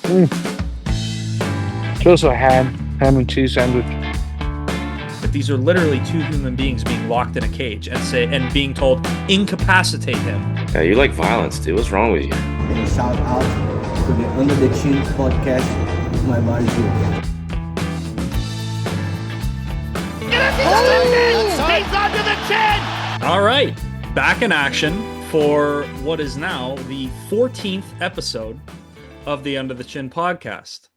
Mm. Just a ham and cheese sandwich. But these are literally two human beings being locked in a cage and being told incapacitate him. Yeah, you like violence, dude. What's wrong with you? And a shout out to the Under the Chin podcast with my buddy Drew. All right, back in action for what is now the 14th episode of the Under the Chin podcast.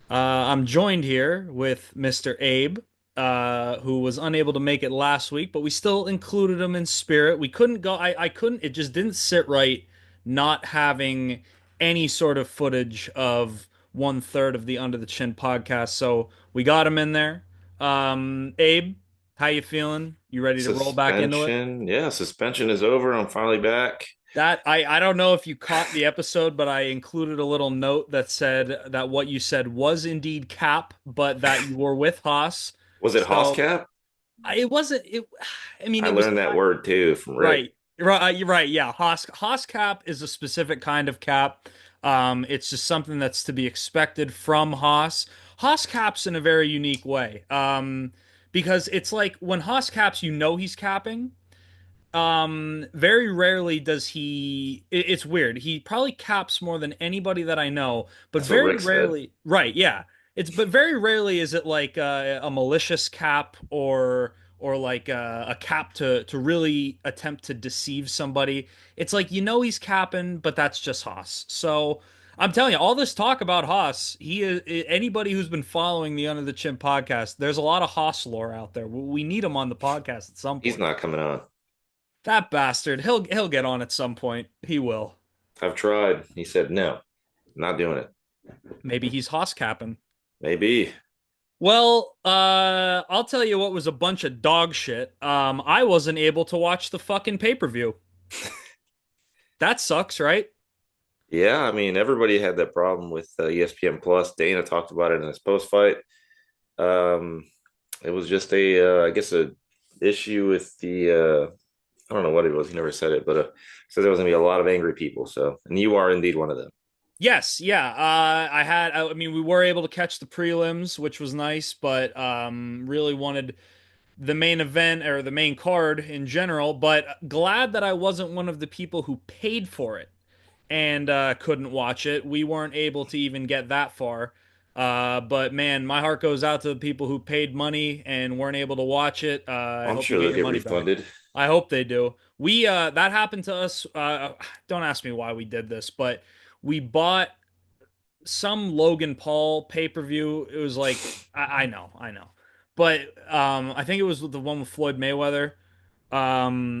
I'm joined here with Mr. Abe, who was unable to make it last week, but we still included him in spirit. We couldn't go, I couldn't, it just didn't sit right not having any sort of footage of 1/3 of the Under the Chin podcast. So we got him in there. Abe, how you feeling? You ready to roll back into it? Suspension. Yeah, suspension is over. I'm finally back. That I don't know if you caught the episode, but I included a little note that said that what you said was indeed Cap, but that you were with Haas. Was it So Hoscap? it wasn't. It. I mean, I it was learned that word too from Rick. right. Right. You're right. Yeah. Haas cap is a specific kind of cap. It's just something that's to be expected from Haas. Haas caps in a very unique way. Because it's like when Haas caps, you know he's capping. Very rarely does he. It's weird. He probably caps more than anybody that I know, but That's what very Rick said. rarely. Right? Yeah. But very rarely is it like a malicious cap or like a cap to really attempt to deceive somebody. It's like you know he's capping, but that's just Haas. So I'm telling you, all this talk about Haas, he is anybody who's been following the Under the Chin podcast. There's a lot of Haas lore out there. We need him on the podcast at some He's point. not coming on. That bastard. He'll get on at some point. He will. I've tried. He said no, not doing it. Maybe he's Haas capping. Maybe. Well, I'll tell you what was a bunch of dog shit. I wasn't able to watch the fucking pay-per-view. That sucks, right? Yeah, I mean everybody had that problem with ESPN Plus. Dana talked about it in his post fight. Um, it was just I guess, a issue with the. I don't know what it was. He never said it, but said there was gonna be a lot of angry people. So, and you are indeed one of them. Yes, yeah. I mean, we were able to catch the prelims, which was nice, but really wanted the main event or the main card in general. But glad that I wasn't one of the people who paid for it and couldn't watch it. We weren't able to even get that far. But man, my heart goes out to the people who paid money and weren't able to watch it. I I'm hope you sure get they'll your get money back. refunded. I hope they do. We that happened to us. Don't ask me why we did this, but we bought some Logan Paul pay-per-view. It was like I know. But I think it was the one with Floyd Mayweather.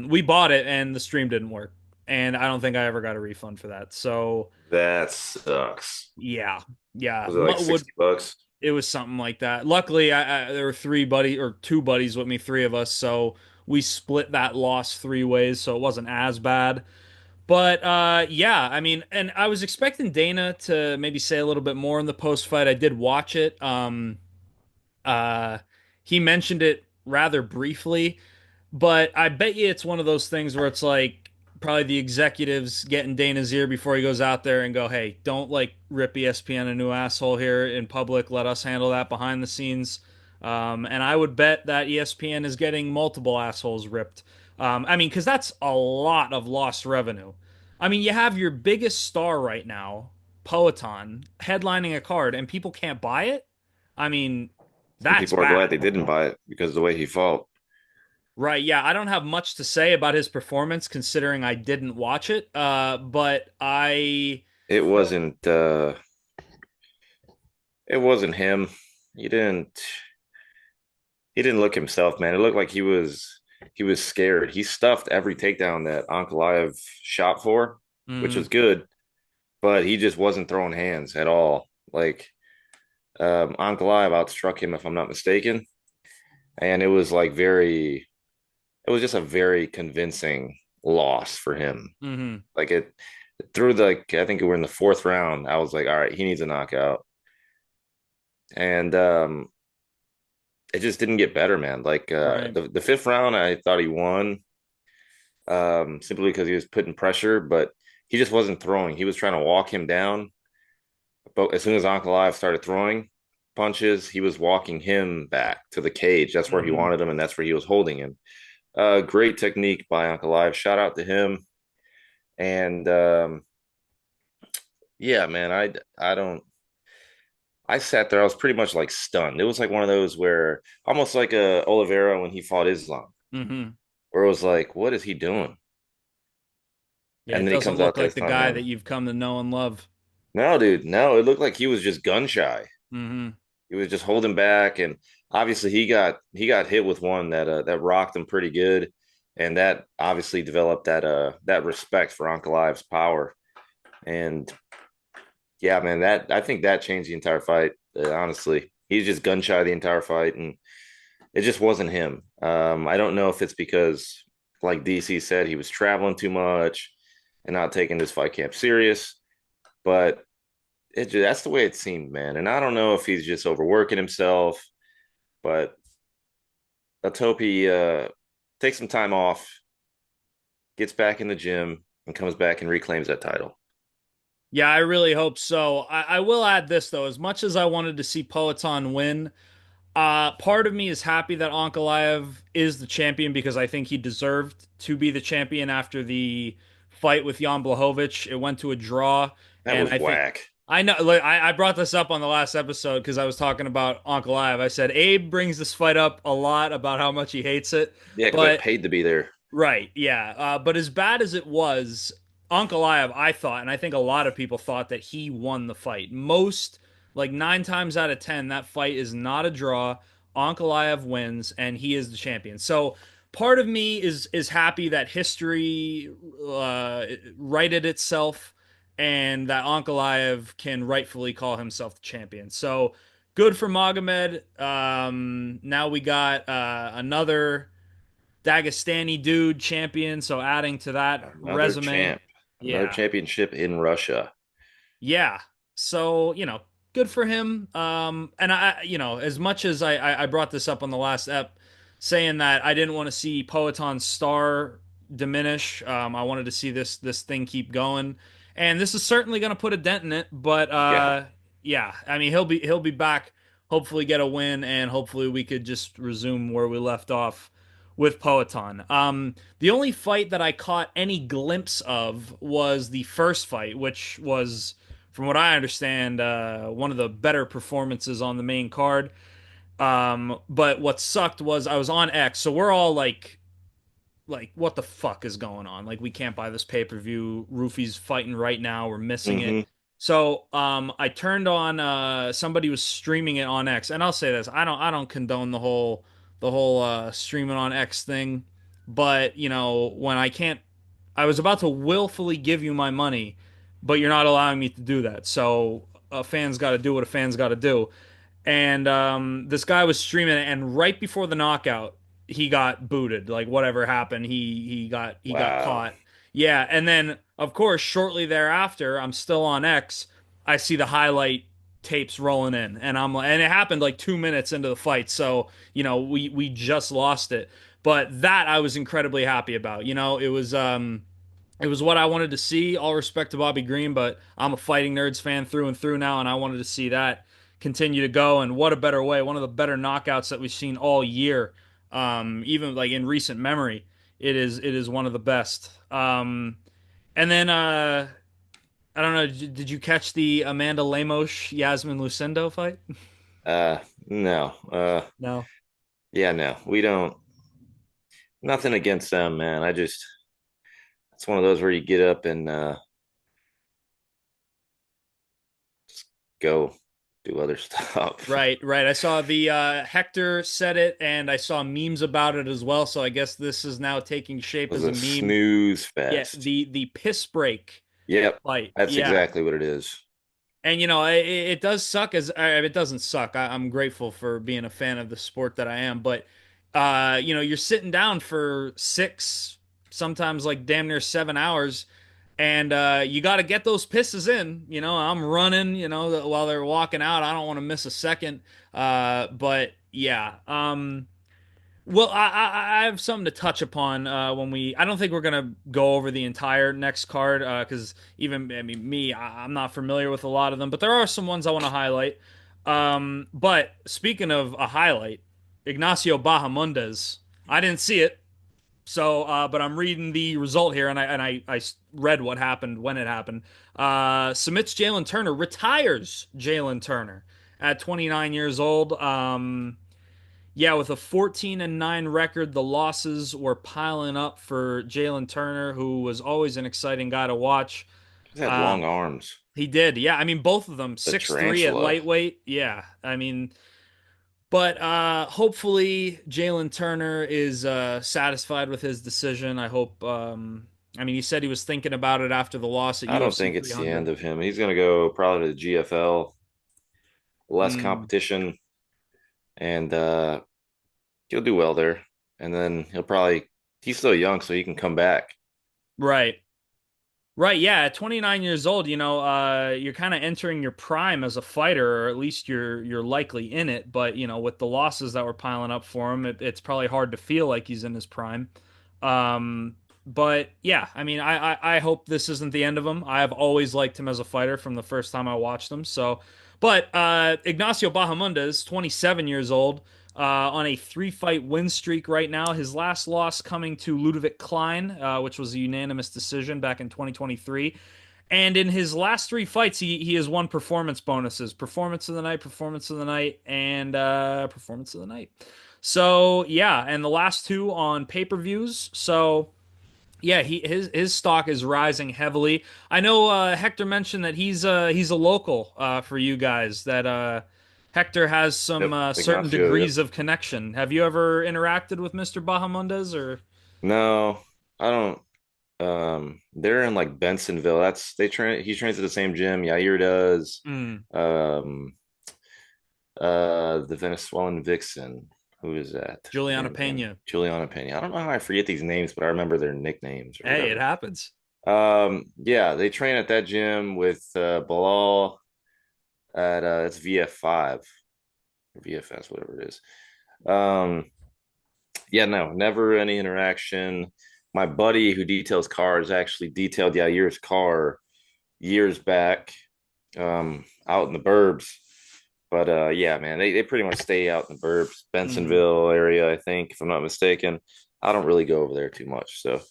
We bought it and the stream didn't work. And I don't think I ever got a refund for that. So That sucks. yeah, yeah, Was it like would 60 bucks? it was something like that. Luckily, there were two buddies with me, three of us, so we split that loss three ways, so it wasn't as bad. But yeah, I mean, and I was expecting Dana to maybe say a little bit more in the post fight. I did watch it. Uh, he mentioned it rather briefly, but I bet you it's one of those things where it's like probably the executives getting Dana's ear before he goes out there and go, "Hey, don't like rip ESPN a new asshole here in public. Let us handle that behind the scenes." And I would bet that ESPN is getting multiple assholes ripped. I mean, because that's a lot of lost revenue. I mean, you have your biggest star right now, Poeton, headlining a card, and people can't buy it. I mean, Some that's people are glad bad. they didn't buy it because of the way he fought. Right, yeah, I don't have much to say about his performance considering I didn't watch it. But I It felt wasn't it wasn't him. He didn't he didn't look himself, man. It looked like he was scared. He stuffed every takedown that Ankalaev shot for, which mm, was good, but he just wasn't throwing hands at all. Like Ankalaev outstruck him, if I'm not mistaken, and it was just a very convincing loss for him. hmm Like it through the I think we were in the fourth round. I was like, all right, he needs a knockout. And it just didn't get better, man. Like right. the fifth round, I thought he won simply because he was putting pressure, but he just wasn't throwing. He was trying to walk him down, But as soon as Ankalaev started throwing punches, he was walking him back to the cage. That's where he Hmm. wanted him, and that's where he was holding him. Great technique by Ankalaev. Shout out to him. And yeah, man, I don't. I sat there. I was pretty much like stunned. It was like one of those where almost like a Oliveira when he fought Islam, Hmm. where it was like, what is he doing? Yeah, And it then he doesn't comes out look like this the time, guy that and you've come to know and love. no, dude, no, it looked like he was just gun shy. Hmm. He was just holding back, and obviously he got hit with one that rocked him pretty good, and that obviously developed that respect for Ankalaev's power. And yeah, man, that I think that changed the entire fight. Honestly, he's just gun shy the entire fight, and it just wasn't him. I don't know if it's because, like DC said, he was traveling too much and not taking this fight camp serious, but that's the way it seemed, man. And I don't know if he's just overworking himself, but let's hope he takes some time off, gets back in the gym, and comes back and reclaims that title. Yeah, I really hope so. I will add this though, as much as I wanted to see Poatan win, part of me is happy that Ankalaev is the champion because I think he deserved to be the champion after the fight with Jan Blachowicz. It went to a draw, That and was I think whack. I know. Like, I brought this up on the last episode because I was talking about Ankalaev. I said Abe brings this fight up a lot about how much he hates it, Yeah, because I but paid to be there. right, yeah. But as bad as it was, Ankalaev, I thought, and I think a lot of people thought that he won the fight. Most, like 9 times out of 10, that fight is not a draw. Ankalaev wins, and he is the champion. So part of me is happy that history righted itself, and that Ankalaev can rightfully call himself the champion. So good for Magomed. Now we got another Dagestani dude champion. So adding to that Another resume, champ, another yeah, championship in Russia. yeah. So good for him. And as much as I brought this up on the last ep, saying that I didn't want to see Poeton's star diminish. I wanted to see this thing keep going, and this is certainly going to put a dent in it. But Yeah, yeah, I mean he'll be back. Hopefully get a win, and hopefully we could just resume where we left off with Poeton. The only fight that I caught any glimpse of was the first fight, which was, from what I understand, one of the better performances on the main card. But what sucked was I was on X, so we're all like, what the fuck is going on? Like, we can't buy this pay-per-view. Roofy's fighting right now. We're missing it. hmm So, I turned on somebody was streaming it on X. And I'll say this, I don't condone the whole streaming on X thing, but when I was about to willfully give you my money, but you're not allowing me to do that. So, a fan's got to do what a fan's got to do. And this guy was streaming it, and right before the knockout, he got booted. Like whatever happened, he got Wow. caught. Yeah, and then of course, shortly thereafter, I'm still on X. I see the highlight tapes rolling in, and I'm like, and it happened like 2 minutes into the fight, so we just lost it. But that I was incredibly happy about. It was what I wanted to see. All respect to Bobby Green, but I'm a Fighting Nerds fan through and through now, and I wanted to see that continue to go. And what a better way! One of the better knockouts that we've seen all year, even like in recent memory. It is one of the best. And then I don't know. Did you catch the Amanda Lemos Yasmin Lucindo fight? Uh, no. No. Yeah, no. We don't. Nothing against them, man. It's one of those where you get up and go do other stuff. Right, right. I saw the Hector said it, and I saw memes about it as well. So I guess this is now taking shape It was as a a meme. snooze Yeah, fest. the piss break Yep, fight. that's Yeah, exactly what it is. and it does suck as it doesn't suck. I'm grateful for being a fan of the sport that I am, but you're sitting down for 6, sometimes like damn near 7 hours, and you got to get those pisses in. I'm running, while they're walking out. I don't want to miss a second. But yeah. Well, I have something to touch upon when we. I don't think we're gonna go over the entire next card because even I mean me, I'm not familiar with a lot of them, but there are some ones I want to highlight. But speaking of a highlight, Ignacio Bahamondes. I didn't see it, so but I'm reading the result here, and I read what happened when it happened. Submits Jalen Turner, retires Jalen Turner at 29 years old. Yeah, with a 14-9 record, the losses were piling up for Jalen Turner, who was always an exciting guy to watch. He's had Uh, long arms. he did, yeah. I mean, both of them, The 6'3" at tarantula. lightweight. Yeah, I mean, but hopefully Jalen Turner is satisfied with his decision. I hope. I mean, he said he was thinking about it after the loss at I don't UFC think it's the end 300. of him. He's going to go probably to the GFL, less Mm, competition, and he'll do well there. And then he's still young, so he can come back. right. Right, yeah, at 29 years old, you're kind of entering your prime as a fighter, or at least you're likely in it. But with the losses that were piling up for him, it's probably hard to feel like he's in his prime. But yeah, I mean, I hope this isn't the end of him. I've always liked him as a fighter from the first time I watched him. So, but Ignacio Bahamondes, 27 years old, on a three-fight win streak right now. His last loss coming to Ludovic Klein, which was a unanimous decision back in 2023. And in his last three fights, he has won performance bonuses: performance of the night, performance of the night, and performance of the night. So yeah, and the last two on pay-per-views. So yeah, his stock is rising heavily. I know Hector mentioned that he's a local for you guys. That Hector has some Yep, certain Ignacio. Yep. degrees of connection. Have you ever interacted with Mr. Bahamondes or? No, I don't. They're in like Bensonville. That's they train. He trains at the same gym. Yair does. Mm, Um, the Venezuelan Vixen. Who is that? Juliana And Pena. Juliana Pena. I don't know how I forget these names, but I remember their nicknames or Hey, it whatever. happens. Yeah, they train at that gym with Bilal at it's VF5 or VFS, whatever it is. Um, yeah, no, never any interaction. My buddy who details cars actually detailed Yair's car years back, out in the burbs. But yeah, man, they pretty much stay out in the burbs, Mhm. Bensonville area, I think, if I'm not mistaken. I don't really go over there too much. So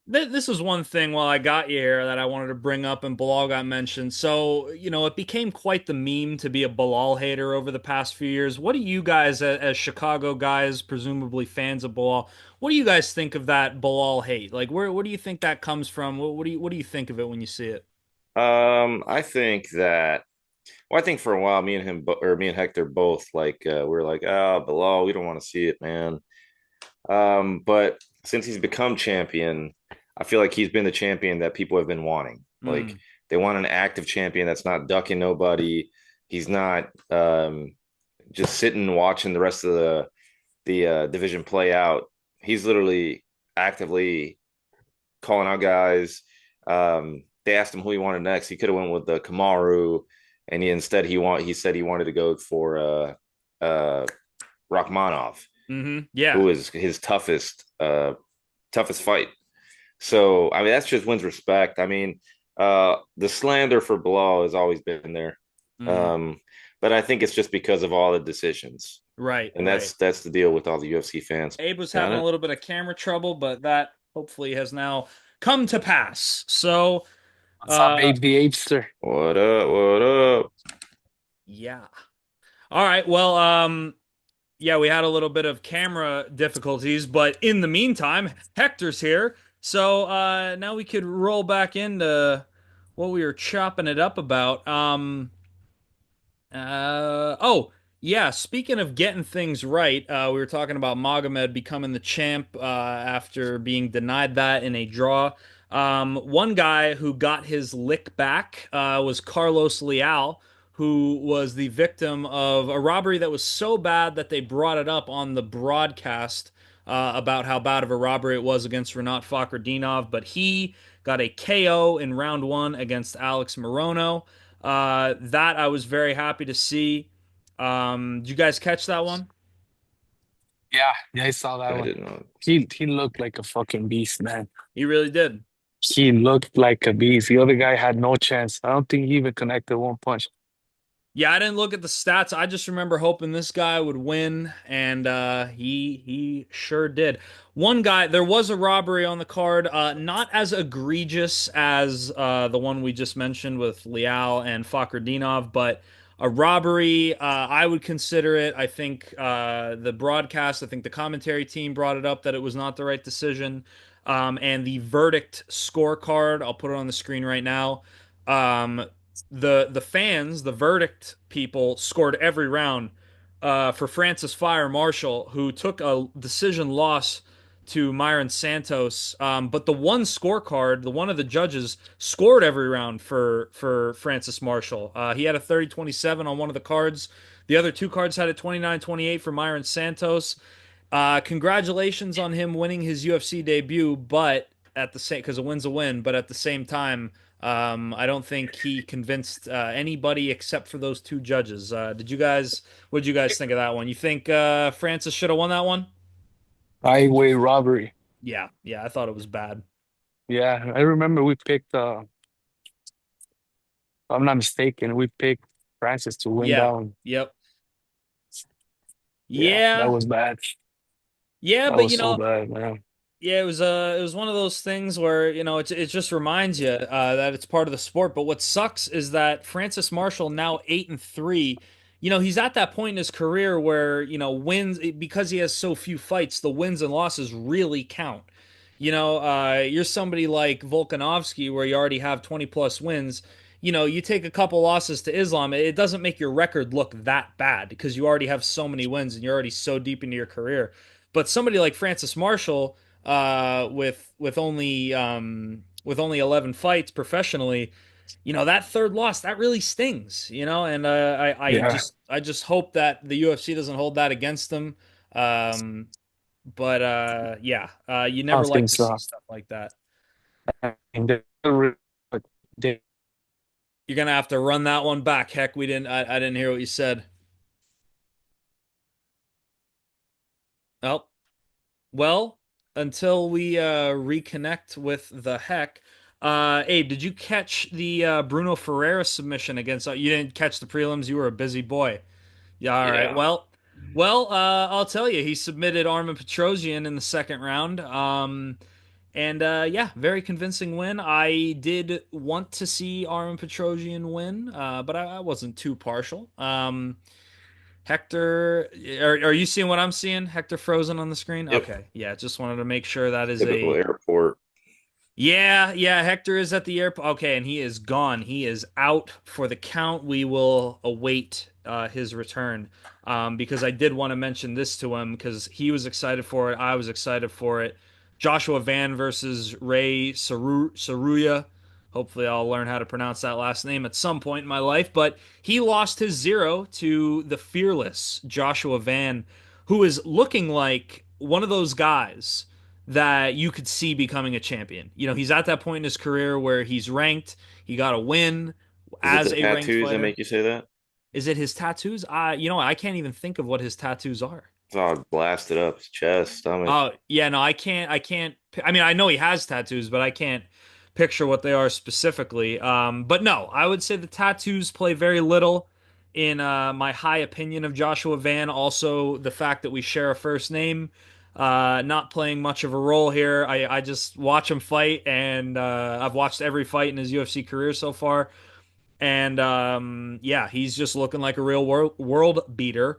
This is one thing while I got you here that I wanted to bring up and Bilal got mentioned. So, it became quite the meme to be a Bilal hater over the past few years. What do you guys, as Chicago guys, presumably fans of Bilal, what do you guys think of that Bilal hate? Like, where do you think that comes from? What do you think of it when you see it? I think that well, I think for a while, me and Hector both we are like, ah, Bilal, we don't want to see it, man. But since he's become champion, I feel like he's been the champion that people have been wanting. Like Mm, they want an active champion that's not ducking nobody. He's not just sitting watching the rest of the division play out. He's literally actively calling out guys. They asked him who he wanted next. He could have went with the Kamaru, and he said he wanted to go for Rachmanov, yeah, who is his toughest fight. So I mean that just wins respect. I mean, the slander for Bilal has always been there. hmm Um, but I think it's just because of all the decisions. right, And right. that's the deal with all the UFC fans. Abe was Got having a it? little bit of camera trouble, but that hopefully has now come to pass. So, What's up, uh, Abe the Apester? What up? What up? yeah. All right. Well, yeah, we had a little bit of camera difficulties, but in the meantime, Hector's here. So now we could roll back into what we were chopping it up about. Oh, yeah. Speaking of getting things right, we were talking about Magomed becoming the champ after being denied that in a draw. One guy who got his lick back was Carlos Leal, who was the victim of a robbery that was so bad that they brought it up on the broadcast about how bad of a robbery it was against Renat Fakhretdinov. But he got a KO in round one against Alex Morono. That I was very happy to see. Did you guys catch that one? Yeah, I saw that I one. didn't know. He looked like a fucking beast, man. He really did. He looked like a beast. The other guy had no chance. I don't think he even connected one punch. Yeah, I didn't look at the stats. I just remember hoping this guy would win, and he sure did. One guy, there was a robbery on the card, not as egregious as the one we just mentioned with Liao and Fakhretdinov, but a robbery. I would consider it. I think the broadcast, I think the commentary team brought it up that it was not the right decision. And the verdict scorecard, I'll put it on the screen right now. Um, the fans, the verdict people, scored every round for Francis Fire Marshall, who took a decision loss to Myron Santos. But the one scorecard, the one of the judges scored every round for Francis Marshall. He had a 30-27 on one of the cards. The other two cards had a 29-28 for Myron Santos. Congratulations on him winning his UFC debut, but at the same, because a win's a win, but at the same time, I don't think he convinced anybody except for those two judges. What did you guys think of that one? You think Francis should have won that one? Highway robbery. Yeah, yeah, I thought it was bad. Yeah, I remember we picked if I'm not mistaken, we picked Francis to win Yeah, that one. yep, Yeah, that yeah, was bad. yeah, That but was so bad, man. yeah, it was one of those things where, it just reminds you that it's part of the sport. But what sucks is that Francis Marshall, now 8-3, he's at that point in his career where, wins, because he has so few fights, the wins and losses really count. You're somebody like Volkanovski where you already have 20 plus wins. You take a couple losses to Islam, it doesn't make your record look that bad because you already have so many wins and you're already so deep into your career. But somebody like Francis Marshall, with only 11 fights professionally, that third loss that really stings, and Yeah, I just hope that the UFC doesn't hold that against them. Um, but yeah, you I never don't like think to see so. stuff like that. And they- You're gonna have to run that one back. Heck, I didn't hear what you said. Oh, well, until we reconnect with the heck. Abe, did you catch the Bruno Ferreira submission against? You didn't catch the prelims. You were a busy boy. Yeah, all right. Yeah. I'll tell you, he submitted Armin Petrosian in the second round. And yeah, very convincing win. I did want to see Armin Petrosian win, but I wasn't too partial. Hector, are you seeing what I'm seeing? Hector frozen on the screen? Yep. Okay. Yeah, just wanted to make sure that is Typical a airport. yeah, yeah, Hector is at the airport. Okay, and he is gone. He is out for the count. We will await his return. Because I did want to mention this to him because he was excited for it. I was excited for it. Joshua Van versus Saruya. Hopefully, I'll learn how to pronounce that last name at some point in my life. But he lost his zero to the fearless Joshua Van, who is looking like one of those guys that you could see becoming a champion. He's at that point in his career where he's ranked, he got a win Is it as the a ranked tattoos that fighter. make you say that? Is it his tattoos? I can't even think of what his tattoos are. It's all blasted up, his chest, stomach. Oh, yeah, no, I can't. I mean, I know he has tattoos, but I can't picture what they are specifically. But no, I would say the tattoos play very little in my high opinion of Joshua Van. Also, the fact that we share a first name, not playing much of a role here. I just watch him fight, and I've watched every fight in his UFC career so far. And yeah, he's just looking like a real world beater.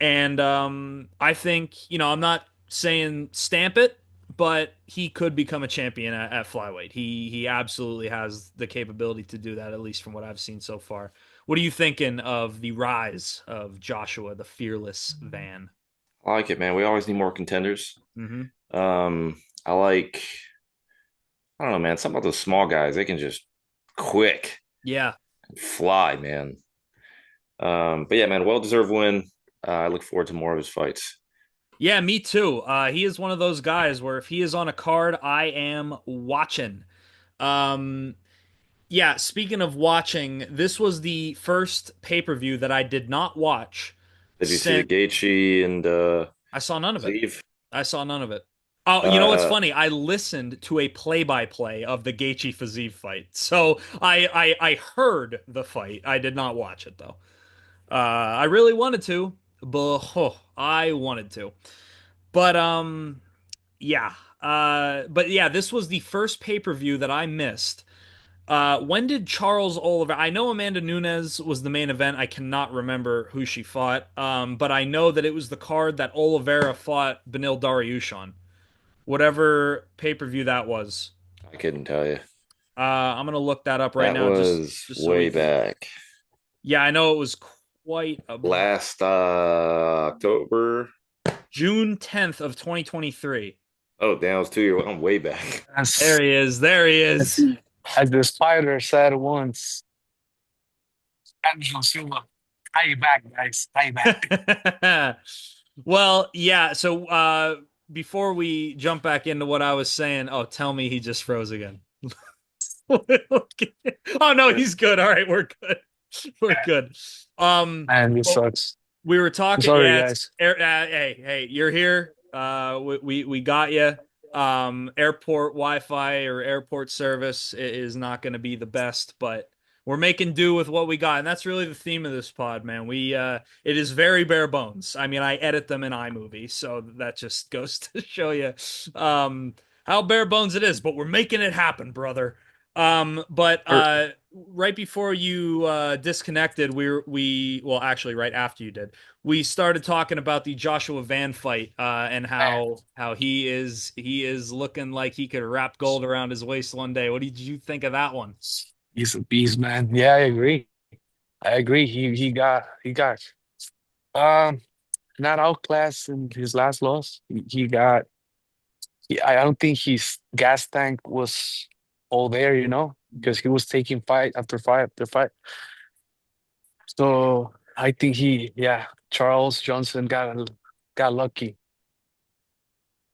And I think, I'm not saying stamp it, but he could become a champion at flyweight. He absolutely has the capability to do that, at least from what I've seen so far. What are you thinking of the rise of Joshua, the fearless Van? I like it, man. We always need more contenders. Hmm. I like, I don't know, man. Something about those small guys. They can just quick Yeah. fly, man. But yeah, man, well-deserved win. I look forward to more of his fights. Yeah, me too. He is one of those guys where if he is on a card, I am watching. Um, Yeah, speaking of watching, this was the first pay-per-view that I did not watch Did you see the since Gaethje and I saw none of it. Steve. I saw none of it. Oh, you know what's Uh, funny? I listened to a play-by-play of the Gaethje Fiziev fight, so I heard the fight. I did not watch it though. I really wanted to, but I wanted to. But yeah. But yeah, this was the first pay-per-view that I missed. When did Charles Oliveira? I know Amanda Nunes was the main event. I cannot remember who she fought. But I know that it was the card that Oliveira fought Benil Dariush on. Whatever pay-per-view that was. I couldn't tell you. I'm gonna look that up right That now, just was just so we way can. back. Yeah, I know it was quite a Last October. June 10th of 2023. Oh, damn, it was 2 years. I'm way back. There As, he is. There he as, is. as the spider said once, Angelo Silva, I back, guys, I back. Well, yeah. So before we jump back into what I was saying, oh, tell me he just froze again. Oh no, he's good. All right, we're good. We're good. Man, this Well, sucks. we were I'm talking. sorry, Yeah, it's guys. hey, you're here. We got you. Airport Wi-Fi or airport service is not going to be the best, but we're making do with what we got, and that's really the theme of this pod, man. It is very bare bones. I mean, I edit them in iMovie, so that just goes to show you how bare bones it is. But we're making it happen, brother. But Er, right before you disconnected, we well, actually, right after you did, we started talking about the Joshua Van fight and Man, how he is looking like he could wrap gold around his waist one day. What did you think of that one? he's a beast, man. Yeah, I agree. I agree. He got um not outclassed in his last loss. He got. I don't think his gas tank was all there, because he was taking fight after fight after fight. So I think yeah, Charles Johnson got lucky.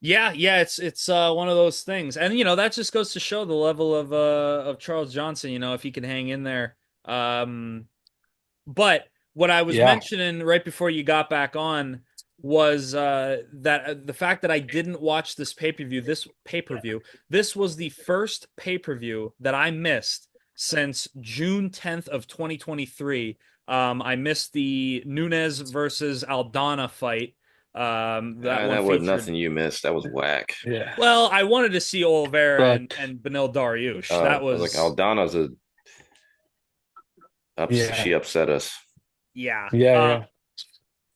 Yeah, yeah, it's one of those things, and that just goes to show the level of Charles Johnson. If he can hang in there. But what I was Yeah, mentioning right before you got back on was that the fact that I didn't watch this pay-per-view, this was the first pay-per-view that I missed since June 10th of 2023. I missed the Nunes versus Aldana fight. That one That was featured. nothing you missed. That was whack. yeah, Well, I wanted to see Oliveira but and Benil Dariush. That I was like, was Aldana's yeah, she upset us. yeah. yeah, yeah.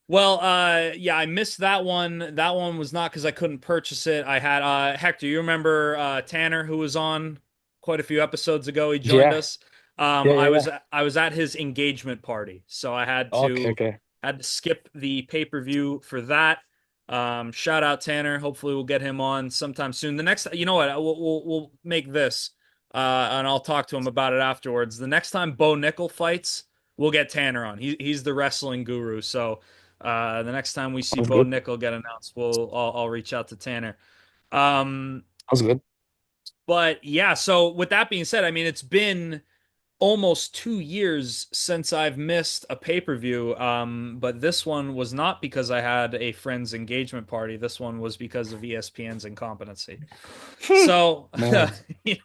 Well, yeah, I missed that one. That one was not because I couldn't purchase it. I had Hector, you remember Tanner who was on quite a few episodes ago. He joined Yeah, us. yeah, I yeah, was yeah. I was at his engagement party, so I had Okay, to okay. skip the pay-per-view for that. Shout out Tanner. Hopefully we'll get him on sometime soon. The next, you know what, we'll make this, and I'll talk to him about it afterwards. The next time Bo Nickel fights, we'll get Tanner on. He's the wrestling guru, so. The next time we see Sounds Bo good. Nickel get announced, I'll reach out to Tanner. Um, Sounds good. but yeah, so with that being said, I mean it's been almost 2 years since I've missed a pay-per-view. But this one was not because I had a friend's engagement party. This one was because of ESPN's incompetency. So, Man, it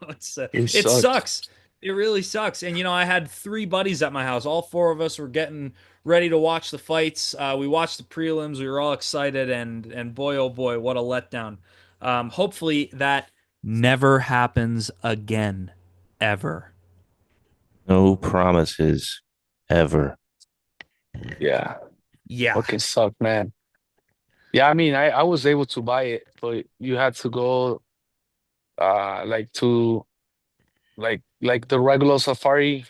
it sucked. sucks. It really sucks. And I had three buddies at my house. All four of us were getting ready to watch the fights. We watched the prelims. We were all excited, and boy, oh boy, what a letdown. Hopefully that never happens again, ever. No promises ever. Yeah, Yeah. fucking sucked, man. Yeah, I mean, I was able to buy it, but you had to go like to like the regular Safari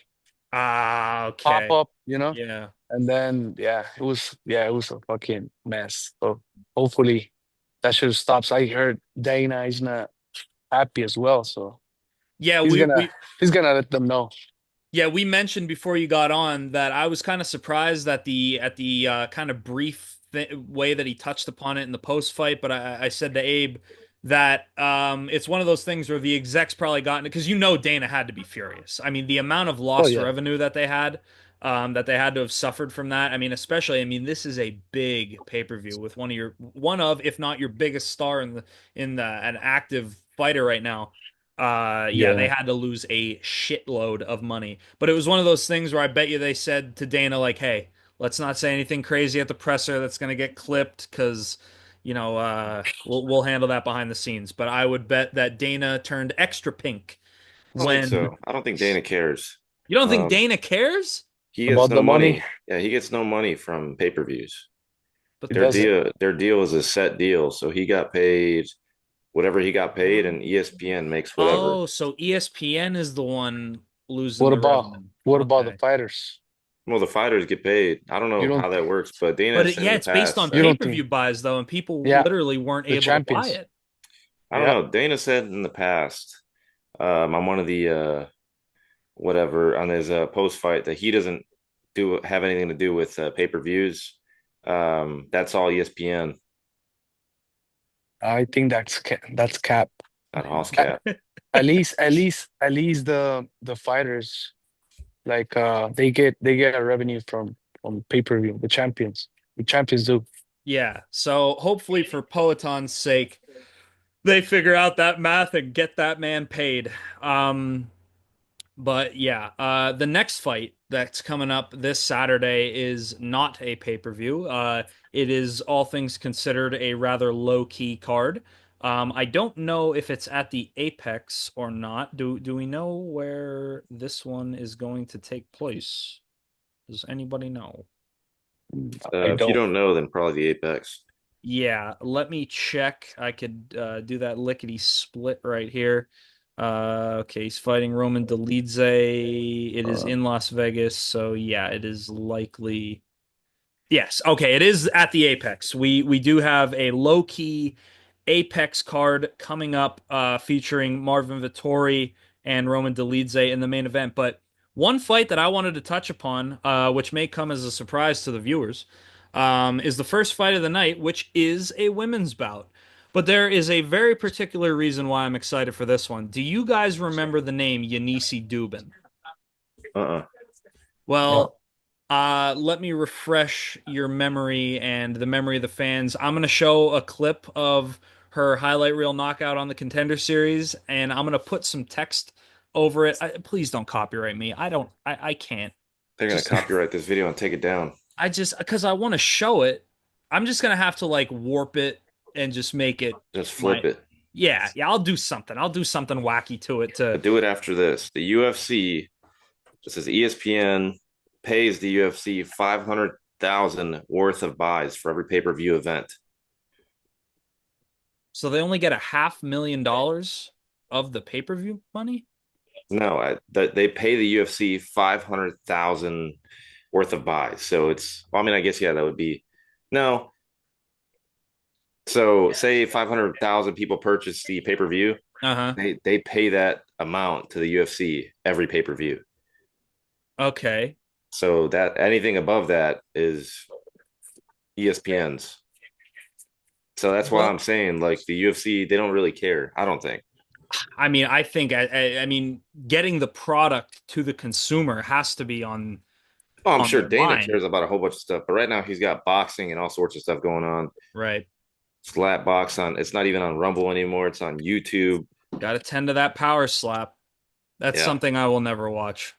Ah, pop okay. up, Yeah. and then it was a fucking mess. So hopefully that should stop. I heard Dana is not happy as well, so Yeah, he's we gonna we he's gonna let them know. yeah, we mentioned before you got on that I was kind of surprised at the kind of brief way that he touched upon it in the post fight, but I said to Abe that it's one of those things where the execs probably gotten it because Dana had to be furious. I mean, the amount of Oh lost yeah, revenue that they had, that they had to have suffered from that. I mean, especially, I mean, this is a big pay-per-view with one of, if not your biggest star in the an active fighter right now. Yeah, they Yeah. had to lose a shitload of money. But it was one of those things where I bet you they said to Dana, like, hey, let's not say anything crazy at the presser that's gonna get clipped because we'll handle that behind the scenes. But I would bet that Dana turned extra pink I don't think when so. I don't think Dana cares. you don't think Um, Dana cares? he gets About no the money, money. Yeah, he gets no money from pay-per-views. But he doesn't. Their deal is a set deal, so he got paid whatever he got paid, and ESPN makes whatever. Oh, so ESPN is the one losing What the about revenue. what about the Okay. fighters? Well, the fighters get paid. I don't You know don't how that works, but Dana But has said yeah, in the it's based on past you that don't pay-per-view think? buys though, and people Yeah, literally weren't the able to buy champions. it. I don't Yeah, know. Dana said in the past on one of the whatever on his post fight that he doesn't do have anything to do with pay-per-views. That's all ESPN I think that's cap. at Hoss At, Cap. at least the fighters like they get a revenue from pay-per-view. The champions do. Yeah. So hopefully for Poeton's sake, they figure out that math and get that man paid. Um, But yeah, the next fight that's coming up this Saturday is not a pay-per-view. It is all things considered a rather low-key card. I don't know if it's at the Apex or not. Do we know where this one is going to take place? Does anybody know? I If you don't. don't know, then probably the Apex. Yeah, let me check. I could do that lickety split right here. Okay, he's fighting Roman Dolidze. It is Uh, in Las Vegas, so yeah, it is likely. Yes, okay, it is at the Apex. We do have a low key Apex card coming up, featuring Marvin Vettori and Roman Dolidze in the main event. But one fight that I wanted to touch upon, which may come as a surprise to the viewers, is the first fight of the night, which is a women's bout. But there is a very particular reason why I'm excited for this one. Do you guys remember the name Yanisi Dubin? uh-uh. Well, No. let me refresh your memory and the memory of the fans. I'm going to show a clip of her highlight reel knockout on the Contender Series, and I'm going to put some text over it. Please don't copyright me. I can't. They're gonna Just, copyright this video and take it down. because I want to show it, I'm just going to have to like warp it and just make it Just my, flip it. yeah, I'll do something. I'll do something wacky to it to, But do it after this. The UFC, this is ESPN, pays the UFC 500,000 worth of buys for every pay-per-view event. so they only get $500,000 of the pay-per-view money. No, they pay the UFC 500,000 worth of buys. So it's, well, I mean, I guess yeah, that would be no. So say 500,000 people purchase the pay-per-view, Uh-huh. they pay that amount to the UFC every pay-per-view. Okay. So that anything above that is ESPN's. So that's why I'm Well, saying like the UFC, they don't really care. I don't think. I mean, I think I mean, getting the product to the consumer has to be Oh, I'm on sure their Dana mind, cares about a whole bunch of stuff, but right now he's got boxing and all sorts of stuff going on. right? Slap box on. It's not even on Rumble anymore. It's on YouTube. Got to tend to that power slap. That's Yeah, something I will never watch.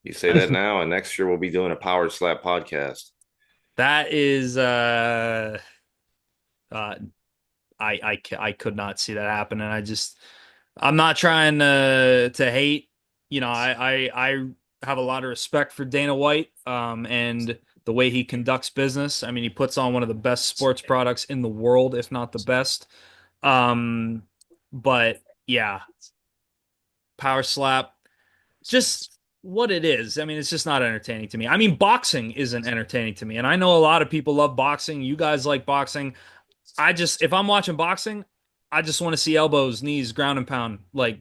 you say that now, and next year we'll be doing a power slap podcast. That is uh I could not see that happen, and I'm not trying to hate. I have a lot of respect for Dana White, and the way he conducts business. I mean, he puts on one of the best sports products in the world, if not the best. Um, but yeah, power slap, just what it is. I mean, it's just not entertaining to me. I mean, boxing isn't entertaining to me, and I know a lot of people love boxing. You guys like boxing. If I'm watching boxing, I just want to see elbows, knees, ground and pound, like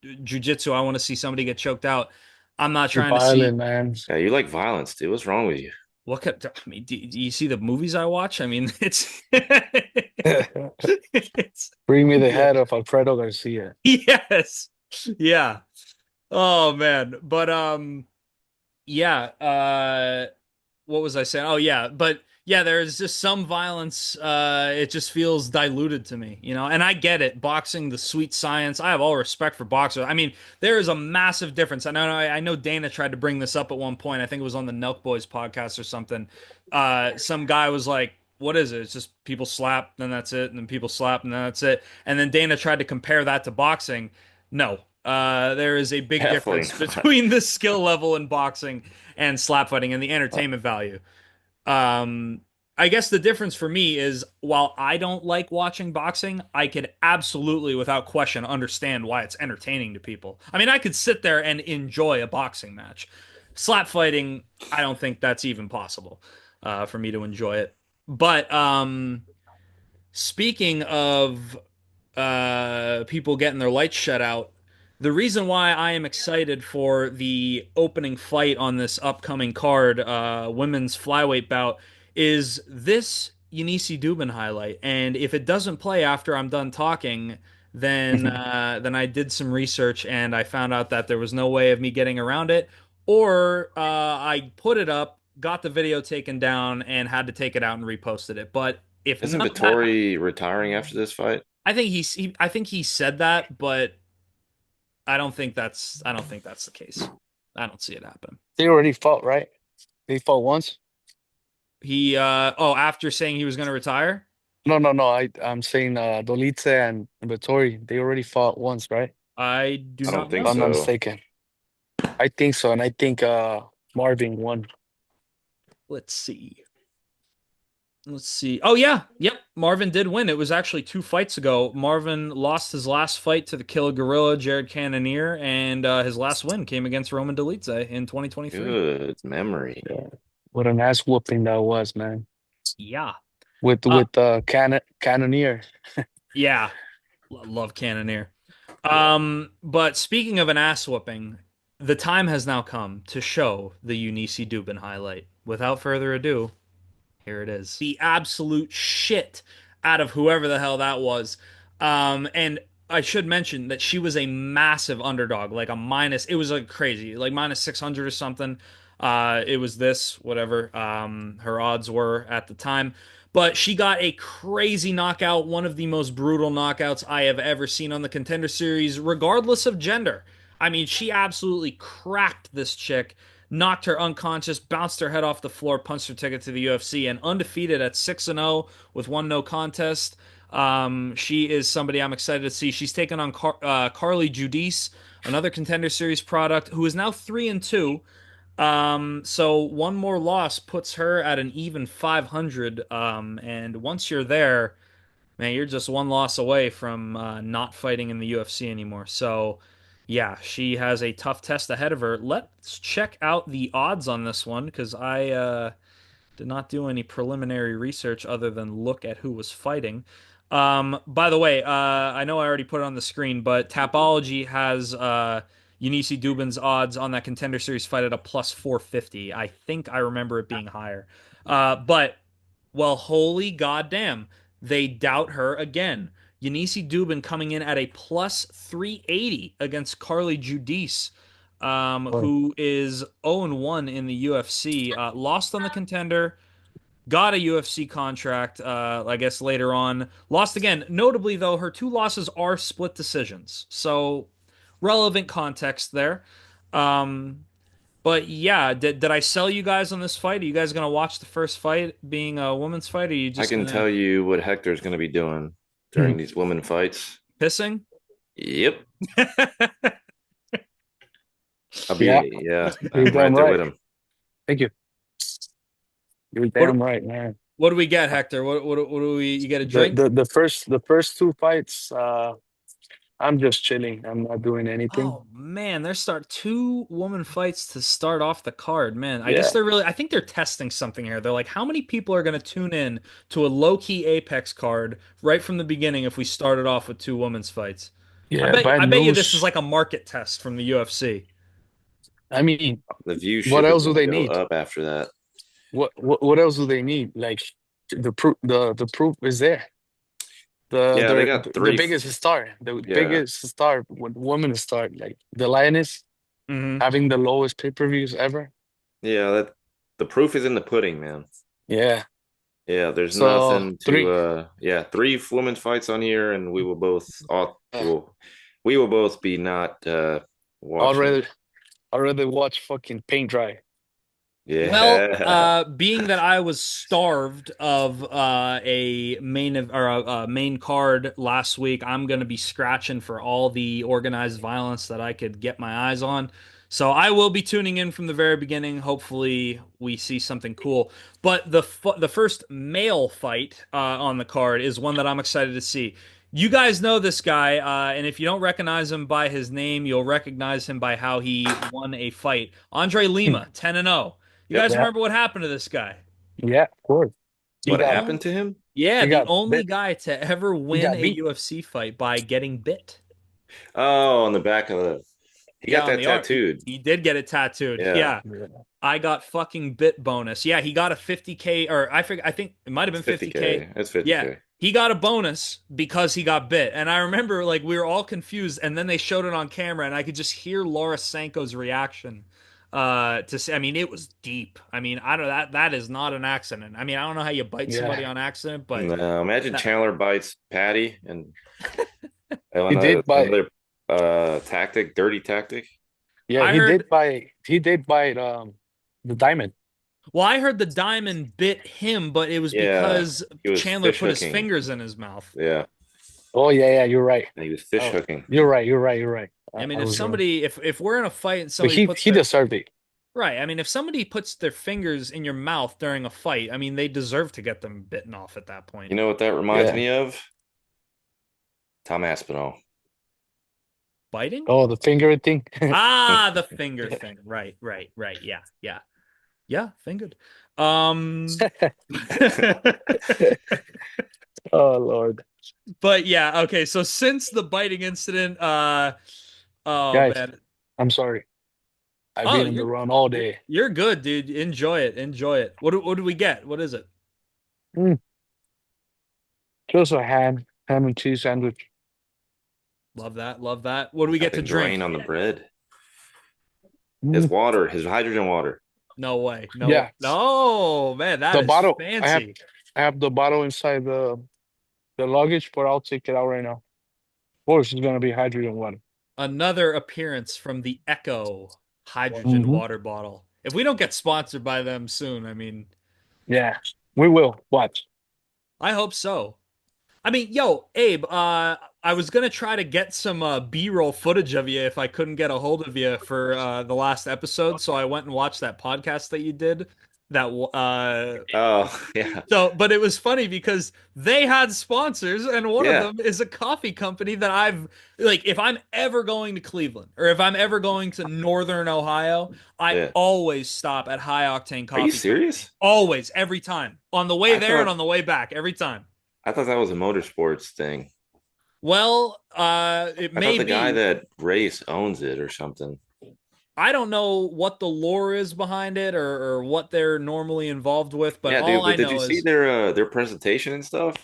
jujitsu. I want to see somebody get choked out. I'm not You're trying to see violent, man. Yeah, you like violence, dude. What's wrong with you? what could, I mean, do you see the movies I watch? I mean, it's, it's, Bring me the yeah. head of Alfredo Garcia. Yes. Yeah. Oh man. But yeah, what was I saying? Oh yeah, but yeah, there's just some violence. It just feels diluted to me, you know. And I get it, boxing, the sweet science. I have all respect for boxers. I mean, there is a massive difference. I know Dana tried to bring this up at one point. I think it was on the Nelk Boys podcast or something. Some guy was like, "What is it? It's just people slap, then that's it, and then people slap, and then that's it." And then Dana tried to compare that to boxing. No, there is a big Definitely difference not. between the skill level in boxing and slap fighting and the entertainment value. Um, I guess the difference for me is while I don't like watching boxing, I could absolutely, without question, understand why it's entertaining to people. I mean, I could sit there and enjoy a boxing match. Slap fighting, I don't think that's even possible for me to enjoy it. But speaking of people getting their lights shut out. The reason why I am excited for the opening fight on this upcoming card, women's flyweight bout, is this Eunice Dubin highlight. And if it doesn't play after I'm done talking, then I did some research and I found out that there was no way of me getting around it, or I put it up, got the video taken down, and had to take it out and reposted it. But if Isn't none of that Vittori retiring after this fight? I think he said that, but I don't think that's the case. I don't see it happen. They already fought, right? They fought once. He after saying he was going to retire, No, no, no. I'm saying Dolitze and Vittori. They already fought once, right? I do I don't not think If I'm know. not so. mistaken. I think so, and I think Marvin won. Let's see. Let's see. Oh yeah, yep. Marvin did win. It was actually 2 fights ago. Marvin lost his last fight to the Killer Gorilla, Jared Cannonier, and his last win came against Roman Dolidze in 2023. Good memory. Yeah. What an ass whooping that was, man. Yeah. Uh, Cannoneer. yeah. Love Cannonier. Yeah. But speaking of an ass whooping, the time has now come to show the Eunice Dubin highlight. Without further ado, here it is. The absolute shit out of whoever the hell that was. And I should mention that she was a massive underdog, like a minus, it was like crazy, like minus 600 or something. It was this, whatever her odds were at the time. But she got a crazy knockout, one of the most brutal knockouts I have ever seen on the Contender Series, regardless of gender. I mean, she absolutely cracked this chick, knocked her unconscious, bounced her head off the floor, punched her ticket to the UFC, and undefeated at 6-0 with one no contest. She is somebody I'm excited to see. She's taken on Carly Judice, another Contender Series product, who is now 3-2. So one more loss puts her at an even 500. And once you're there, man, you're just one loss away from not fighting in the UFC anymore. So, yeah, she has a tough test ahead of her. Let's check out the odds on this one because I did not do any preliminary research other than look at who was fighting. By the way, I know I already put it on the screen, but Tapology has Eunice Dubin's odds on that Contender Series fight at a plus 450. I think I remember it being higher. But well, holy goddamn, they doubt her again. Eunice Dubin coming in at a plus 380 against Carly Judice, Boy. who is 0-1 in the UFC. Lost on the Contender, got a UFC contract, I guess later on. Lost again. Notably, though, her two losses are split decisions. So, relevant context there. Um, but yeah, did I sell you guys on this fight? Are you guys gonna watch the first fight being a women's fight? Or are you I just can gonna tell you what Hector's going to be doing during these women fights. pissing? Yep. Yeah, Yeah, you're I'm right damn there with right. him. Thank you. You're What damn right, man. what do we get, Hector? What do we? You get a The drink? the the first two fights, I'm just chilling. I'm not doing anything. Oh man, there's start two woman fights to start off the card. Man, I guess Yeah, they're really. I think they're testing something here. They're like, how many people are going to tune in to a low key Apex card right from the beginning if we started off with two women's fights? yeah. Bad I bet you this is news. like a market test from the UFC. I mean, The what viewership is else do going to they go need? up after that. What else do they need? Like the proof is there. Yeah, they got The three. biggest star, the Yeah, biggest star, woman star, like the Lioness Hmm. having the lowest pay-per-views ever. Yeah, that the proof is in the pudding, man. Yeah. Yeah, there's So nothing to three. yeah, three women fights on here and we will both be not I'd watching. rather I'd rather watch fucking paint dry. Well, Yeah. being that I was starved of a main card last week, I'm gonna be scratching for all the organized violence that I could get my eyes on. So I will be tuning in from the very beginning. Hopefully, we see something cool. But the first male fight on the card is one that I'm excited to see. You guys know this guy, and if you don't recognize him by his name, you'll recognize him by how he won a fight. Andre Lima, 10 and 0. You Yep. guys Yeah. remember what happened to this guy? Yeah, of course. He What The got happened only, to him? yeah, he the got only bit. guy to ever He win got a beat. UFC fight by getting bit. Oh, on the back of the he Yeah, got on that the arm. tattooed. He did get it tattooed. Yeah. Yeah. Yeah. I got fucking bit bonus. Yeah, he got a 50K or I think it might have It's been 50K. 50K. It's Yeah. 50K. He got a bonus because he got bit. And I remember like we were all confused and then they showed it on camera and I could just hear Laura Sanko's reaction to say I mean it was deep. I mean, I don't that is not an accident. I mean, I don't know how you bite somebody Yeah. on accident, but No, imagine that, Chandler bites Patty and He did buy another tactic, dirty tactic. yeah, I heard he did buy the diamond. well, I heard the diamond bit him, but it was Yeah, because he was Chandler fish put his hooking. fingers in his mouth. Yeah, Oh yeah, yeah, you're right. and he was fish Oh, hooking. you're right. I mean, I if was wrong. somebody, if we're in a fight and But somebody puts he their deserved it. right, I mean, if somebody puts their fingers in your mouth during a fight, I mean, they deserve to get them bitten off at that point. You know what that reminds Yeah. me of? Tom Aspinall. Biting? Oh, the finger thing. Ah, the finger thing. Right, right, right. Yeah, yeah, yeah. Fingered. Um, Oh Lord. but yeah, okay. So since the biting incident, oh Guys, man. I'm sorry. I've Oh, been on the run all you're day. you're good, dude. Enjoy it. Enjoy it. What do we get? What is it? Mm, just a ham and cheese sandwich. Love that. Love that. What do we Got get the to drink? drain on the bread. His Mm, water, his hydrogen water. No way. No. yeah, No, man, that the is bottle. fancy. I have the bottle inside the luggage, but I'll take it out right now. Of course, it's gonna be hydrogen water. Another appearance from the Echo hydrogen Hmm. water bottle. If we don't get sponsored by them soon, I mean, Yeah, we will. Watch. I hope so. I mean, yo, Abe, I was gonna try to get some B-roll footage of you if I couldn't get a hold of you for the last episode, so I went and watched that podcast that you did. That Oh, yeah. so, but it was funny because they had sponsors, and one of Yeah. them is a coffee company that I've like. If I'm ever going to Cleveland or if I'm ever going to Northern Ohio, I Yeah. always stop at High Octane Are you Coffee Company. serious? Always, every time. On the way I there and thought on the way back, every time. I thought that was a motorsports thing. Well, it I thought may the guy be. that race owns it or something. I don't know what the lore is behind it or what they're normally involved with, but Yeah, all dude, I but did you know see is, their presentation and stuff?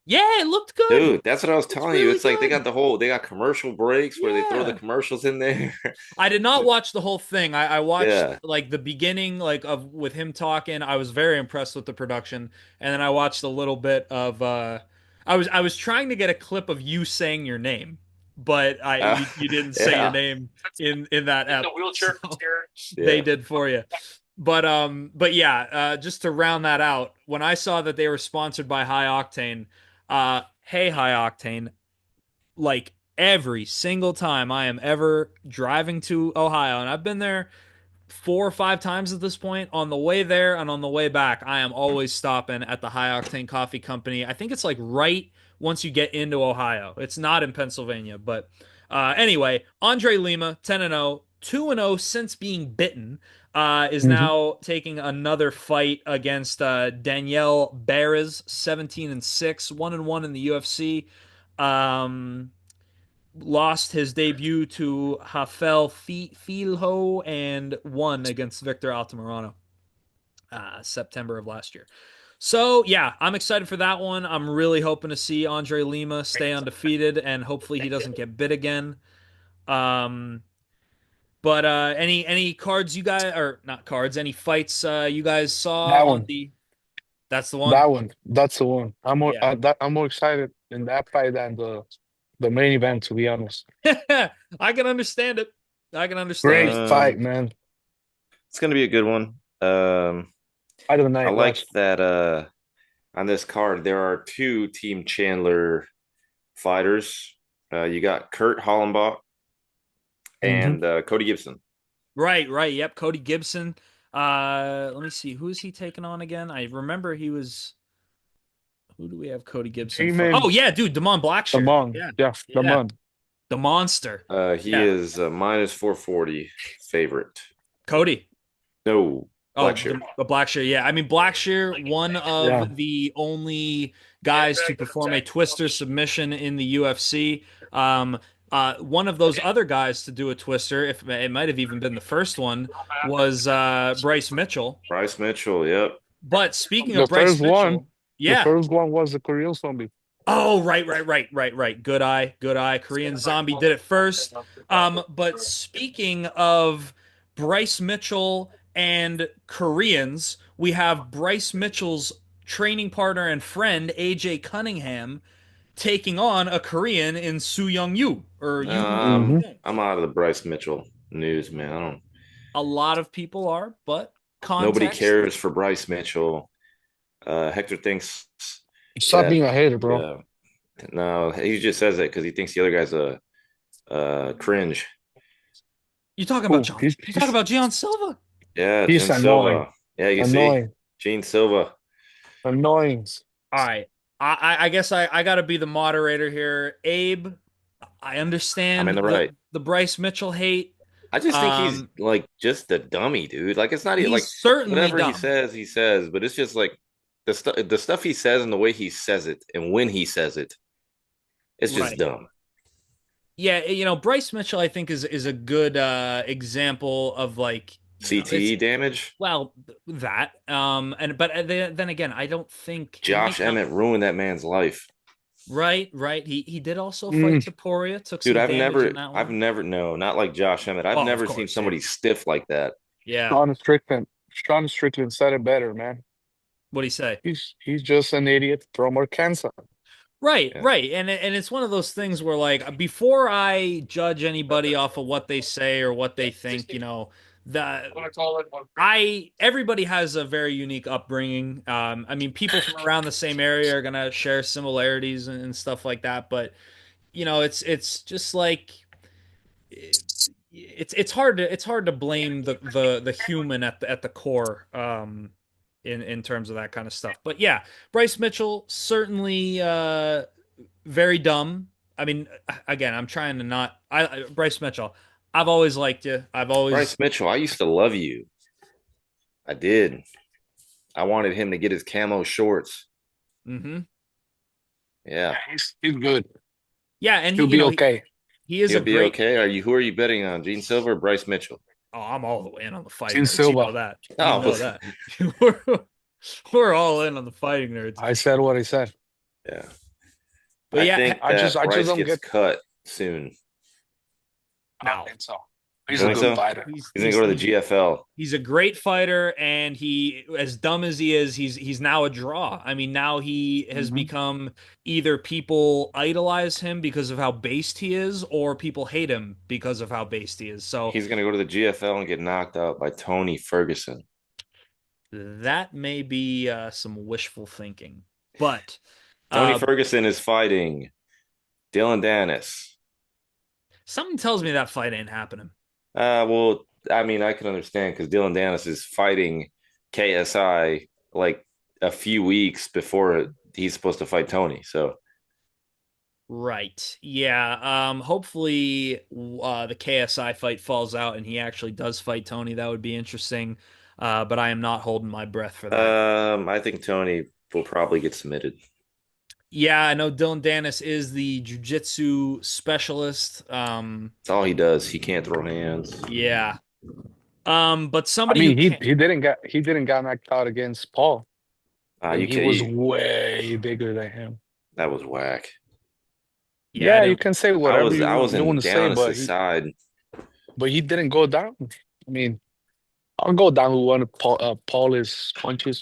yeah, it looked good. Dude, that's what I was It's telling you. really It's like good. they got commercial breaks where they throw the Yeah. commercials in there. I did not watch the whole thing. I watched Yeah. like the beginning, like of with him talking. I was very impressed with the production, and then I watched a little bit of. I was trying to get a clip of you saying your name, but Uh, you didn't say your yeah. name in that app, so they Yeah. did for you. But yeah, just to round that out, when I saw that they were sponsored by High Octane, hey High Octane, like every single time I am ever driving to Ohio, and I've been there 4 or 5 times at this point. On the way there and on the way back, I am always stopping at the High Octane Coffee Company. I think it's like right once you get into Ohio. It's not in Pennsylvania, but anyway, Andre Lima, 10 and 0, 2 and 0 since being bitten. Is Hmm. now taking another fight against Danielle Beres, 17 and 6, 1 and 1 in the UFC. Um, Lost his debut to Rafael Filho and won against Victor Altamirano September of last year. So yeah, I'm excited for that one. I'm really hoping to see Andre Lima stay undefeated and hopefully he doesn't get bit again. Um, But any cards you guys or not cards, any fights you guys saw That on one. the that's the one? That one. That's the one. Yeah. I'm more excited in that fight than the main event, to be honest. I can understand it. I can understand Great it. fight, Um, man. it's gonna be a good one. Fight of the I night, like watch. that on this card there are two Team Chandler fighters. You got Kurt Hollenbach Hmm. and Cody Gibson. Right, right. Yep, Cody Gibson. Let me see. Who is he taking on again? I remember he was who do we have Cody Gibson for? Oh Damon yeah, dude, Damon Blackshear. Damon. Yeah. Yeah, Yeah. Damon. The monster. He Yeah. is minus 440 favorite. Cody. No, Oh, Blackshear. the Blackshear. Yeah. I mean, Blackshear, one Yeah. of the only guys to perform a twister submission in the UFC. One of those other guys to do a twister, if it might have even been the first one, was Bryce Mitchell. Bryce Mitchell. Yep. But speaking of The Bryce first one, Mitchell, the yeah. first one was the Korean zombie. Oh, right, right, right, right, right. Good eye, good eye. Korean Zombie did it first. But speaking of Bryce Mitchell and Koreans, we have Bryce Mitchell's training partner and friend AJ Cunningham taking on a Korean in Soo Young Yu or Yu Hmm. Young. I'm out of the Bryce Mitchell news, man. I don't. A lot of people are, but Nobody context. cares for Bryce Mitchell. Hector thinks Stop that being a hater, bro. yeah. No, he just says it because he thinks the other guy's a cringe. You talking about Oh, John? You talking about Gian Silva? Yeah, he's Gene annoying. Silva. Yeah, you see, Annoying. Gene Silva. Annoying. All right. I guess I got to be the moderator here. Abe, I I'm in understand the right. the Bryce Mitchell hate. I just think he's Um, like just a dummy, dude. Like it's not even he's like certainly whatever dumb. he says, but it's just like the stuff he says and the way he says it and when he says it, it's just Right. dumb. Yeah, Bryce Mitchell I think is a good example of like, it's CTE damage. well that and but then again, I don't think he might Josh not. Emmett ruined that man's life. Right, right. He did also fight Mm. Topuria, took Dude, some damage in that I've one. never, no, not like Josh Emmett. I've Oh, of never seen course, yeah. somebody stiff like that. Yeah. Sean Strickland. Sean Strickland said it better, man. What'd he say? He's just an idiot from Arkansas. Right, Yeah. right. And it's one of those things where like before I judge anybody off of what they say or what they think, the I everybody has a very unique upbringing. I mean, people from around the same area are gonna share similarities and stuff like that, but it's just like it's hard to blame the human at the core in terms of that kind of stuff. But yeah, Bryce Mitchell certainly very dumb. I mean, again, I'm trying to not. Bryce Mitchell. I've always liked you. I've always. Bryce Mitchell, I used to love you. I did. I wanted him to get his camo shorts. Hmm. Yeah. Yeah, he's good. Yeah, and He'll be okay. he is a He'll be great. okay. Who are you betting on? Gene Silver or Bryce Mitchell? Oh, I'm all the way in on the fighting Team nerds. You know Silva. that. You Oh, know that. We're all in on the fighting nerds. I said what I said. yeah. But I yeah, think I just that I just Bryce don't gets get. cut soon. I don't no, think so. You He's a think good so? fighter. He's gonna go to the GFL. he's a great fighter, and he, as dumb as he is, he's now a draw. I mean, now he has Hmm. become either people idolize him because of how based he is, or people hate him because of how based he is. So He's gonna go to the GFL and get knocked out by Tony Ferguson. that may be some wishful thinking, but Tony uh, Ferguson is fighting Dylan Dennis. something tells me that fight ain't happening. Well, I mean, I can understand because Dylan Dennis is fighting KSI like a few weeks before he's supposed to fight Tony. So Right. Yeah. Hopefully, the KSI fight falls out and he actually does fight Tony. That would be interesting. But I am not holding my breath for that. I think Tony will probably get submitted. Yeah, I know Dylan Dennis is the jiu-jitsu specialist. That's all he does. He can't throw hands. Yeah. But I somebody who mean, can't. he didn't get knocked out against Paul, and You he can was you, way bigger than him. that was whack. Yeah, I Yeah, you didn't. can say I whatever was I was you want in to say, but Dallas's side. but he didn't go down. I mean, I'll go down with one of Paul's punches.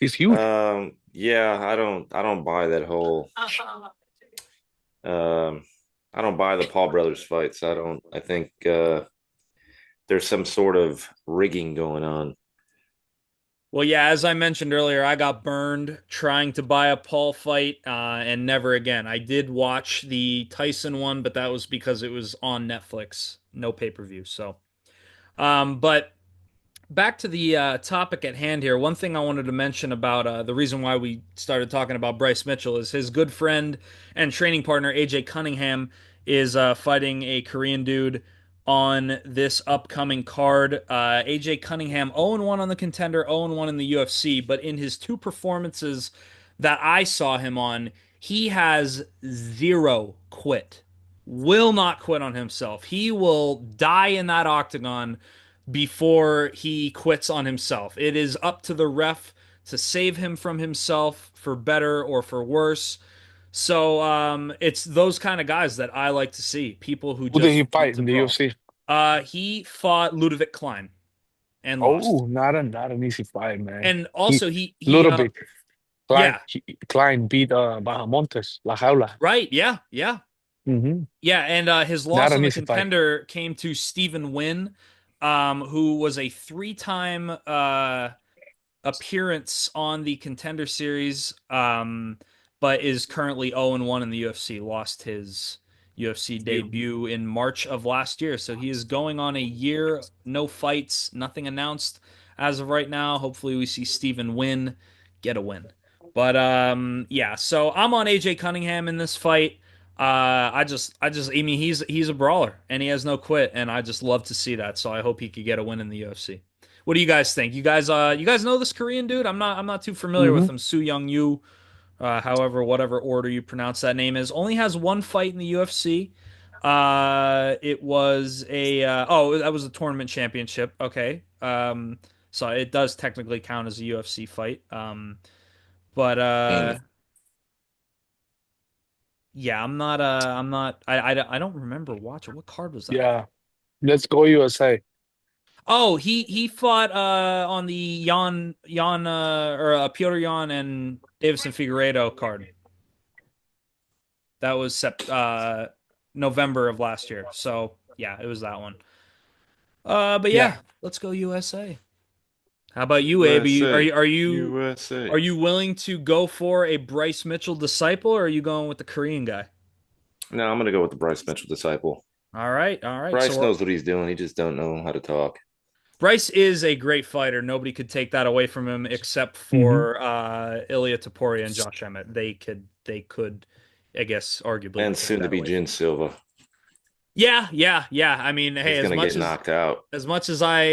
He's huge. Yeah, I don't buy that whole um I don't buy the Paul brothers fights. I think there's some sort of rigging going on. Well, yeah, as I mentioned earlier, I got burned trying to buy a Paul fight, and never again. I did watch the Tyson one, but that was because it was on Netflix, no pay-per-view. So, but back to the topic at hand here. One thing I wanted to mention about the reason why we started talking about Bryce Mitchell is his good friend and training partner AJ Cunningham is fighting a Korean dude on this upcoming card. AJ Cunningham 0-1 on the Contender, 0-1 in the UFC, but in his two performances that I saw him on, he has zero quit. Will not quit on himself. He will die in that octagon before he quits on himself. It is up to the ref to save him from himself for better or for worse. So it's those kind of guys that I like to see. People who Who did just he want fight to in the brawl. UFC? He fought Ludovic Klein and lost. Oh, not an easy fight, man. And He also he little bit. yeah, Klein beat Bahamontes, La Jaula. right, yeah, yeah. Hmm. Yeah, and his Not loss on an the easy fight. Contender came to Stephen Wynn, who was a three-time appearance on the Contender Series, but is currently 0-1 in the UFC. Lost his UFC debut in March of last year. So he is going on a year, no fights, nothing announced as of right now. Hopefully, we see Stephen win, get a win. But yeah, so I'm on AJ Cunningham in this fight. I mean, he's a brawler and he has no quit, and I just love to see that. So I hope he could get a win in the UFC. What do you guys think? You guys know this Korean dude? I'm not too familiar with Hmm. him. Soo Young Yu, however, whatever order you pronounce that name is, only has one fight in the UFC. It was oh, that was a tournament championship. Okay. So it does technically count as a UFC fight. But Mm. yeah, I don't remember watching. What card was that? Yeah. Let's go USA. Oh, he fought on the Jan or Piotr Jan and Davison Figueiredo card. That was November of last year. So yeah, it was that one. But Yeah. yeah, let's go USA. How about you, Abe? USA. USA. Are you willing to go for a Bryce Mitchell disciple, or are you going with the Korean guy? No, I'm gonna go with the Bryce Mitchell disciple. All right, all right. Bryce knows what he's doing. He just don't know how to talk. Bryce is a great fighter. Nobody could take that away from him except Hmm. for Ilya Taporia and Josh Emmett. They could, I guess, arguably And take soon to that be away from Jin him. Silva. Yeah, yeah, yeah. I mean, hey, He's gonna get knocked out. as much as I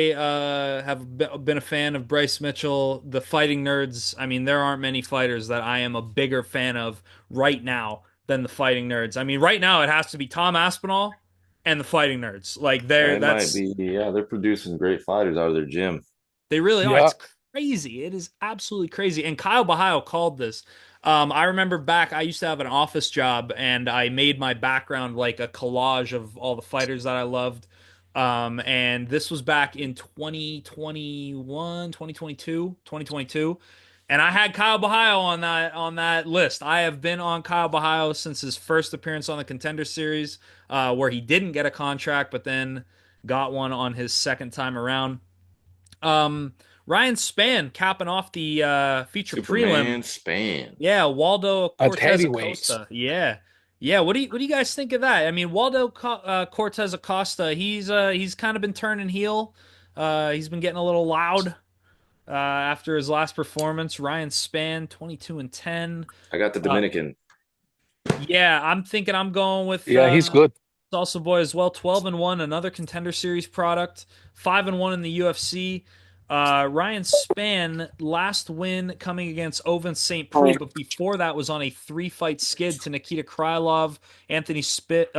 have been a fan of Bryce Mitchell, the fighting nerds, I mean, there aren't many fighters that I am a bigger fan of right now than the fighting nerds. I mean, right now it has to be Tom Aspinall and the fighting nerds. Like It might be, yeah, they're producing great fighters out of their gym. they really are. Yeah. It's crazy. It is absolutely crazy. And Kyle Bahio called this. I remember back, I used to have an office job and I made my background like a collage of all the fighters that I loved. And this was back in 2021, 2022, 2022. And I had Kyle Bahio on that list. I have been on Kyle Bahio since his first appearance on the Contender Series, where he didn't get a contract, but then got one on his second time around. Um, Ryan Spann capping off the feature prelim. Superman Span. Yeah, Waldo At Cortez heavyweights. Acosta. Yeah. Yeah, what do you guys think of that? I mean, Cortez Acosta, he's kind of been turning heel. He's been getting a little loud after his last performance. Ryan Spann, 22 and 10. I got the Uh, Dominican. yeah, I'm thinking I'm going with Yeah, he's good. Salsa Boy as well. 12 and 1, another Contender Series product. 5 and 1 in the UFC. Ryan Spann, last win coming against Ovince St. Preux, but before that was on a three-fight skid to Nikita Krylov, Anthony Smith,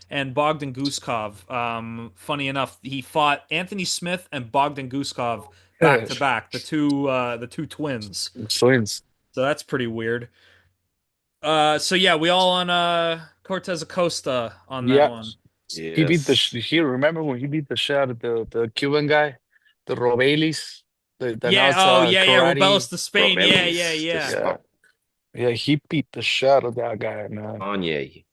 and Bogdan Guskov. Funny enough, he fought Anthony Smith and Bogdan Guskov back to back, the two twins. Twins. So that's pretty weird. So yeah, we all on Cortez Acosta on that Yeah. one. He beat the. Yes. He remember when he beat the shit out of the Cuban guy, the Robelis. The now Yeah, it's oh yeah, yeah, Rubelis karate. to Spain. Yeah, yeah, Robelis. yeah. Yeah, yeah. He beat the shit out of that guy, man. Kanye.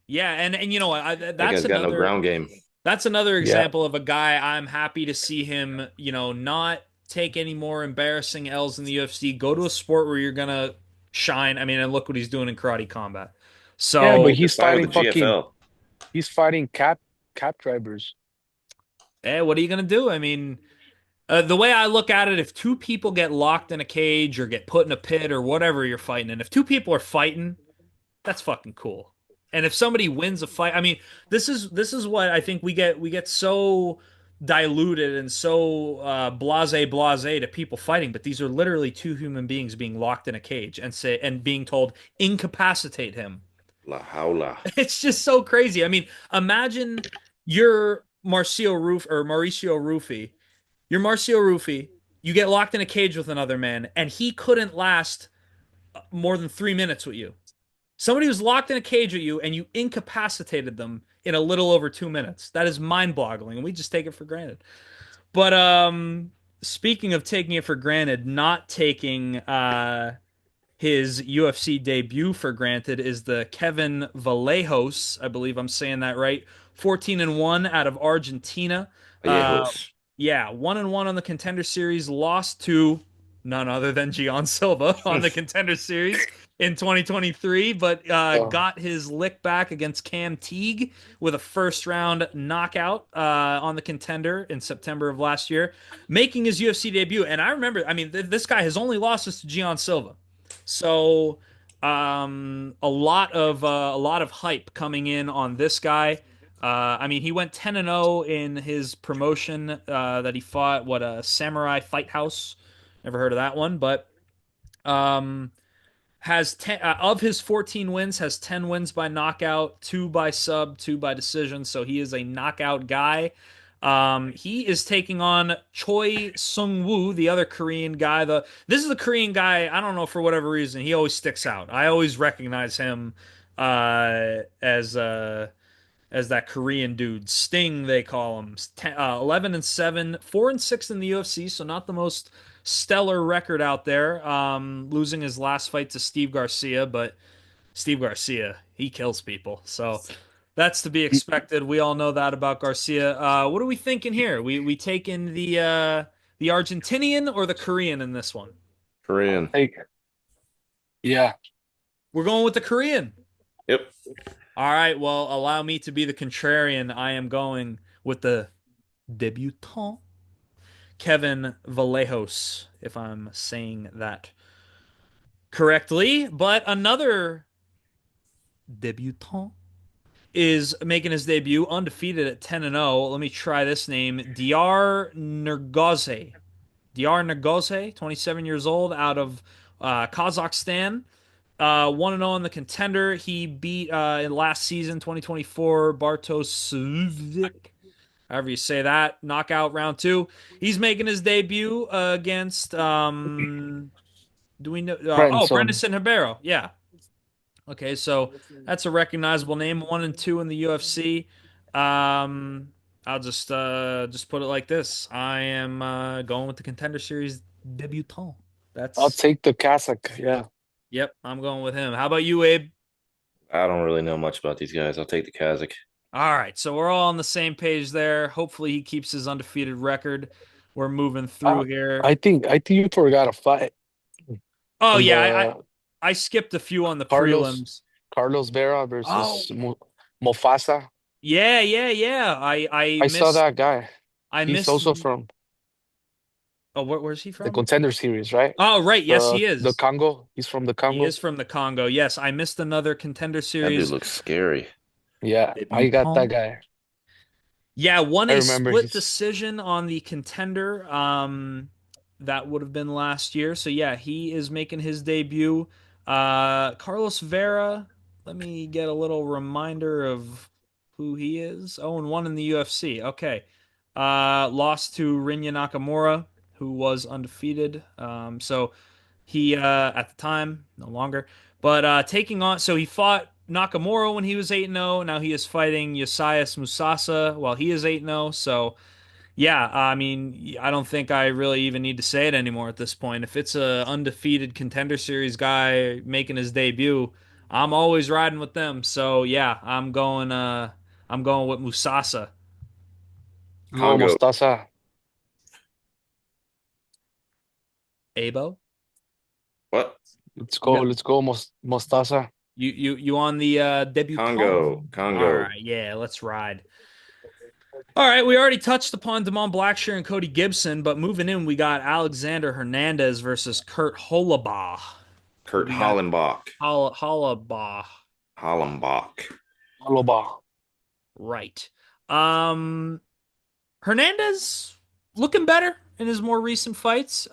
Yeah, and you know what? That guy's got no ground game. that's another Yeah, example of a guy I'm happy to see him, not take any more embarrassing L's in the UFC, go to a sport where you're gonna shine. I mean, and look what he's doing in karate combat. yeah. But He So, just he's signed with fighting the fucking. GFL. He's fighting cab drivers. what are you gonna do? I mean, the way I look at it, if two people get locked in a cage or get put in a pit or whatever you're fighting, and if two people are fighting, that's fucking cool. And if somebody wins a fight, I mean, this is what I think we get so diluted and so blase to people fighting, but these are literally two human beings being locked in a cage and being told incapacitate him. La Haula. It's just so crazy. I mean, imagine you're Mauricio Rufy. You're Marcio Rufy. You get locked in a cage with another man, and he couldn't last more than 3 minutes with you. Somebody who's locked in a cage with you and you incapacitated them in a little over 2 minutes. That is mind-boggling, and we just take it for granted. But speaking of taking it for granted, not taking his UFC debut for granted is the Kevin Vallejos. I believe I'm saying that right. 14-1 out of Argentina. Uh, Viejos. yeah, 1-1 on the Contender Series, lost to none other than Gian Silva on the Contender Series in 2023, but Oh, got his lick back against Cam Teague with a first round knockout on the Contender in September of last year, making his UFC debut. And I remember, I mean, this guy has only lost this to Gian Silva. So a lot of hype coming in on this guy. I mean, he went 10-0 in his promotion that he fought, what, a Samurai Fight House. Never heard of that one, but um, has 10 of his 14 wins, has 10 wins by knockout, two by sub, two by decision. So he is a knockout guy. He is taking on Choi Sung Woo, the other Korean guy. This is the Korean guy. I don't know, for whatever reason he always sticks out. I always recognize him as that Korean dude, Sting, they call him. 11-7, 4-6 in the UFC, so not the most stellar record out there. Losing his last fight to Steve Garcia, but Steve Garcia, he kills people, so that's to be expected. We all know that about Garcia. What are we thinking here? We taking the Argentinian or the Korean in this one? I'll Korean. take. Yeah, We're going with the Korean. Yep. All right, well, allow me to be the contrarian. I am going with the debutant Kevin Vallejos, if I'm saying that correctly. But another debutant is making his debut undefeated at 10-0. Let me try this name. Diar Nergoze. Diar Nergoze, 27 years old, out of Kazakhstan. 1-0 in the Contender. He beat in last season, 2024, Bartosz, however you say that, knockout round two. He's making his debut against do we know Branson. Brendan Ribeiro. Yeah. Okay, so that's a recognizable name. 1-2 in the UFC. I'll just put it like this. I am going with the Contender Series debutant. I'll That's take the Kazakh. Yeah. Yep, I'm going with him. How about you, Abe? I don't really know much about these guys. I'll take the Kazakh. All right, so we're all on the same page there. Hopefully he keeps his undefeated record. We're moving Uh, through here. I think you forgot a fight Oh on yeah, I, I the I skipped a few on the Carlos prelims. Carlos Vera Oh, versus Mofasa. yeah, yeah, yeah. I I saw missed that guy. I He's missed also from Oh, where's he the from? Contender Series, right? Oh, right. Yes, he The is. Congo. He's from the He Congo. is from the Congo. Yes, I missed another Contender That dude Series looks scary. Yeah, I got that debutant. guy. Yeah, won I a remember split he's decision on the Contender. That would have been last year. So yeah, he is making his debut. Carlos Vera. Let me get a little reminder of who he is. 0-1 in the UFC. Okay. Lost to Rinya Nakamura, who was undefeated. So he at the time, no longer. But taking on, so he fought Nakamura when he was 8-0. Now he is fighting Yasias Musasa while he is 8-0. So, yeah, I mean, I don't think I really even need to say it anymore at this point. If it's a undefeated contender series guy making his debut, I'm always riding with them. So, yeah, I'm going with Musasa. Go Congo. Mostaza. Abo, What? Let's you go. got Let's go Mostaza. you on the debutant? Congo. All Congo. right, yeah, let's ride. All right, we already touched upon Damon Blackshear and Cody Gibson, but moving in, we got Alexander Hernandez versus Kurt Holobaugh. Who Kurt do you got? Hollenbach. Holobaugh, Hollenbach. Aloba. right? Um, Hernandez looking better in his more recent fights.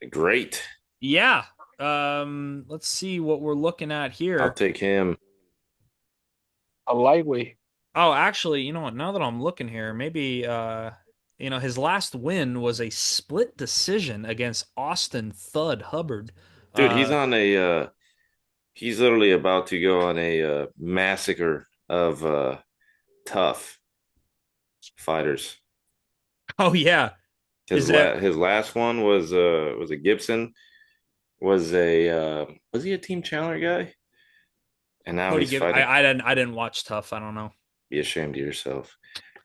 Great. Yeah. Let's see what we're looking at I'll here. take him. A lightweight. Oh, actually, you know what? Now that I'm looking here, maybe his last win was a split decision against Austin Thud Hubbard. Dude, Uh, he's literally about to go on a massacre of tough fighters. oh yeah, is that His last one was a Gibson, was he a team challenger guy? And now Cody he's Gibb? fighting. I didn't watch Tough. I don't know. Be ashamed of yourself.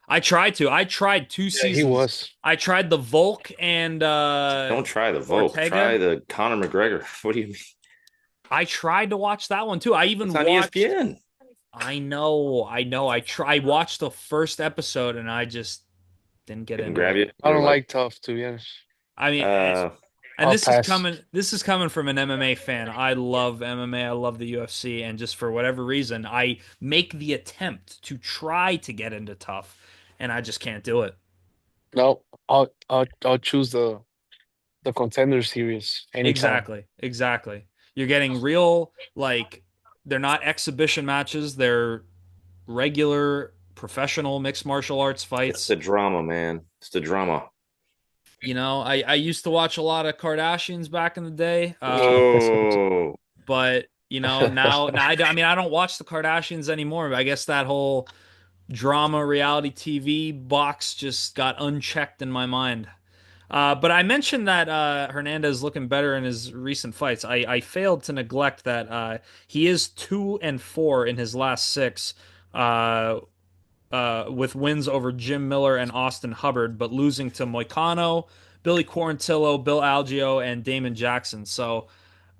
I tried to. I tried two Yeah, he seasons. was. I tried the Volk and Don't try the Volk. Try Ortega. the Conor McGregor. What do you mean? I tried to watch that one too. I It's even on watched. ESPN. I know. I watched the first episode and I just didn't get Didn't into grab it. you. I You're don't like, like tough, to be honest. I mean, uh, and I'll pass. this is coming from an MMA fan. I love MMA. I love the UFC, and just for whatever reason, I make the attempt to try to get into tough, and I just can't do it. No, I'll choose the contender series anytime. Exactly. Exactly. You're getting real, like, they're not exhibition matches, they're regular professional mixed martial arts it's fights. the drama, man. It's the drama. I used to watch a lot of Kardashians back in the day. Whoa. But now I mean, I don't watch the Kardashians anymore. I guess that whole drama reality TV box just got unchecked in my mind. But I mentioned that Hernandez looking better in his recent fights. I failed to neglect that he is 2-4 in his last six, uh, with wins over Jim Miller and Austin Hubbard, but losing to Moicano, Billy Quarantillo, Bill Algeo, and Damon Jackson. So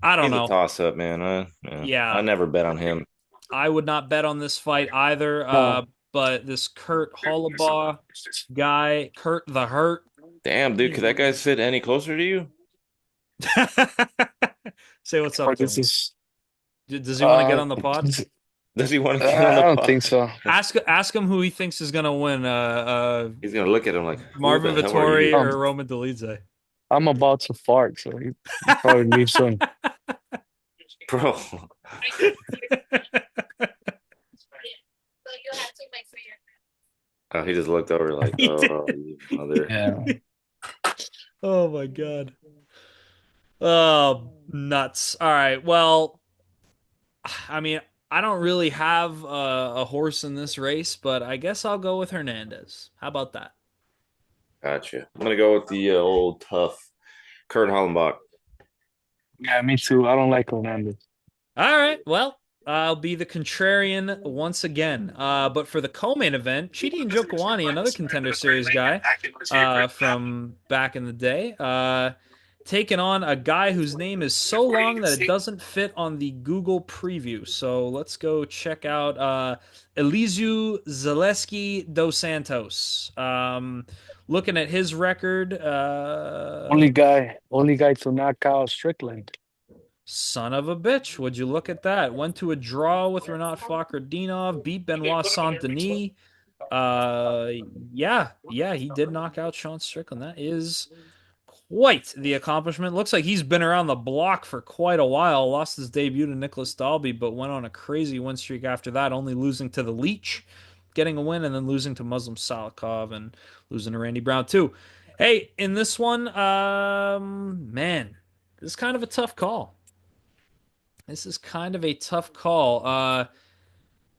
I don't He's a know. toss up, man. Yeah. I Yeah, never bet on him. I would not bet on this fight either. No. But this Kurt Hollabaugh guy, Kurt the Hurt, Damn, dude, he's could that guy sit any closer to you? say what's up Or to this him. is Does he want to get on the pod? Does he want to get on I the don't pod? think so. Ask him who he thinks is gonna win. He's gonna look at him like, who Marvin the hell are you? Vettori or Roman Dolidze. I'm about to fart, so he probably leave soon. Bro. Oh, he just looked over like, He did. oh, you mother. Yeah. Oh my God. Oh, nuts. All right. Well, I mean, I don't really have a horse in this race, but I guess I'll go with Hernandez. How about that? Gotcha. I'm gonna go with the old tough Kurt Hollenbach. Yeah, me too. I don't like Hernandez. All right. Well, I'll be the contrarian once again. But for the co-main event, Chidi and Njokuani, another contender series guy from back in the day, taking on a guy whose name is so long that it doesn't fit on the Google preview. So let's go check out Elizu Zaleski dos Santos. Looking at his record, Only guy to knock out Strickland. son of a bitch. Would you look at that? Went to a draw with Renat Fakhretdinov, beat Benoit Saint Denis. Uh, yeah, he did knock out Sean Strickland. That is quite the accomplishment. Looks like he's been around the block for quite a while. Lost his debut to Nicholas Dalby, but went on a crazy win streak after that, only losing to the Leech, getting a win, and then losing to Muslim Salikov and losing to Randy Brown too. Hey, in this one, man, this is kind of a tough call. This is kind of a tough call.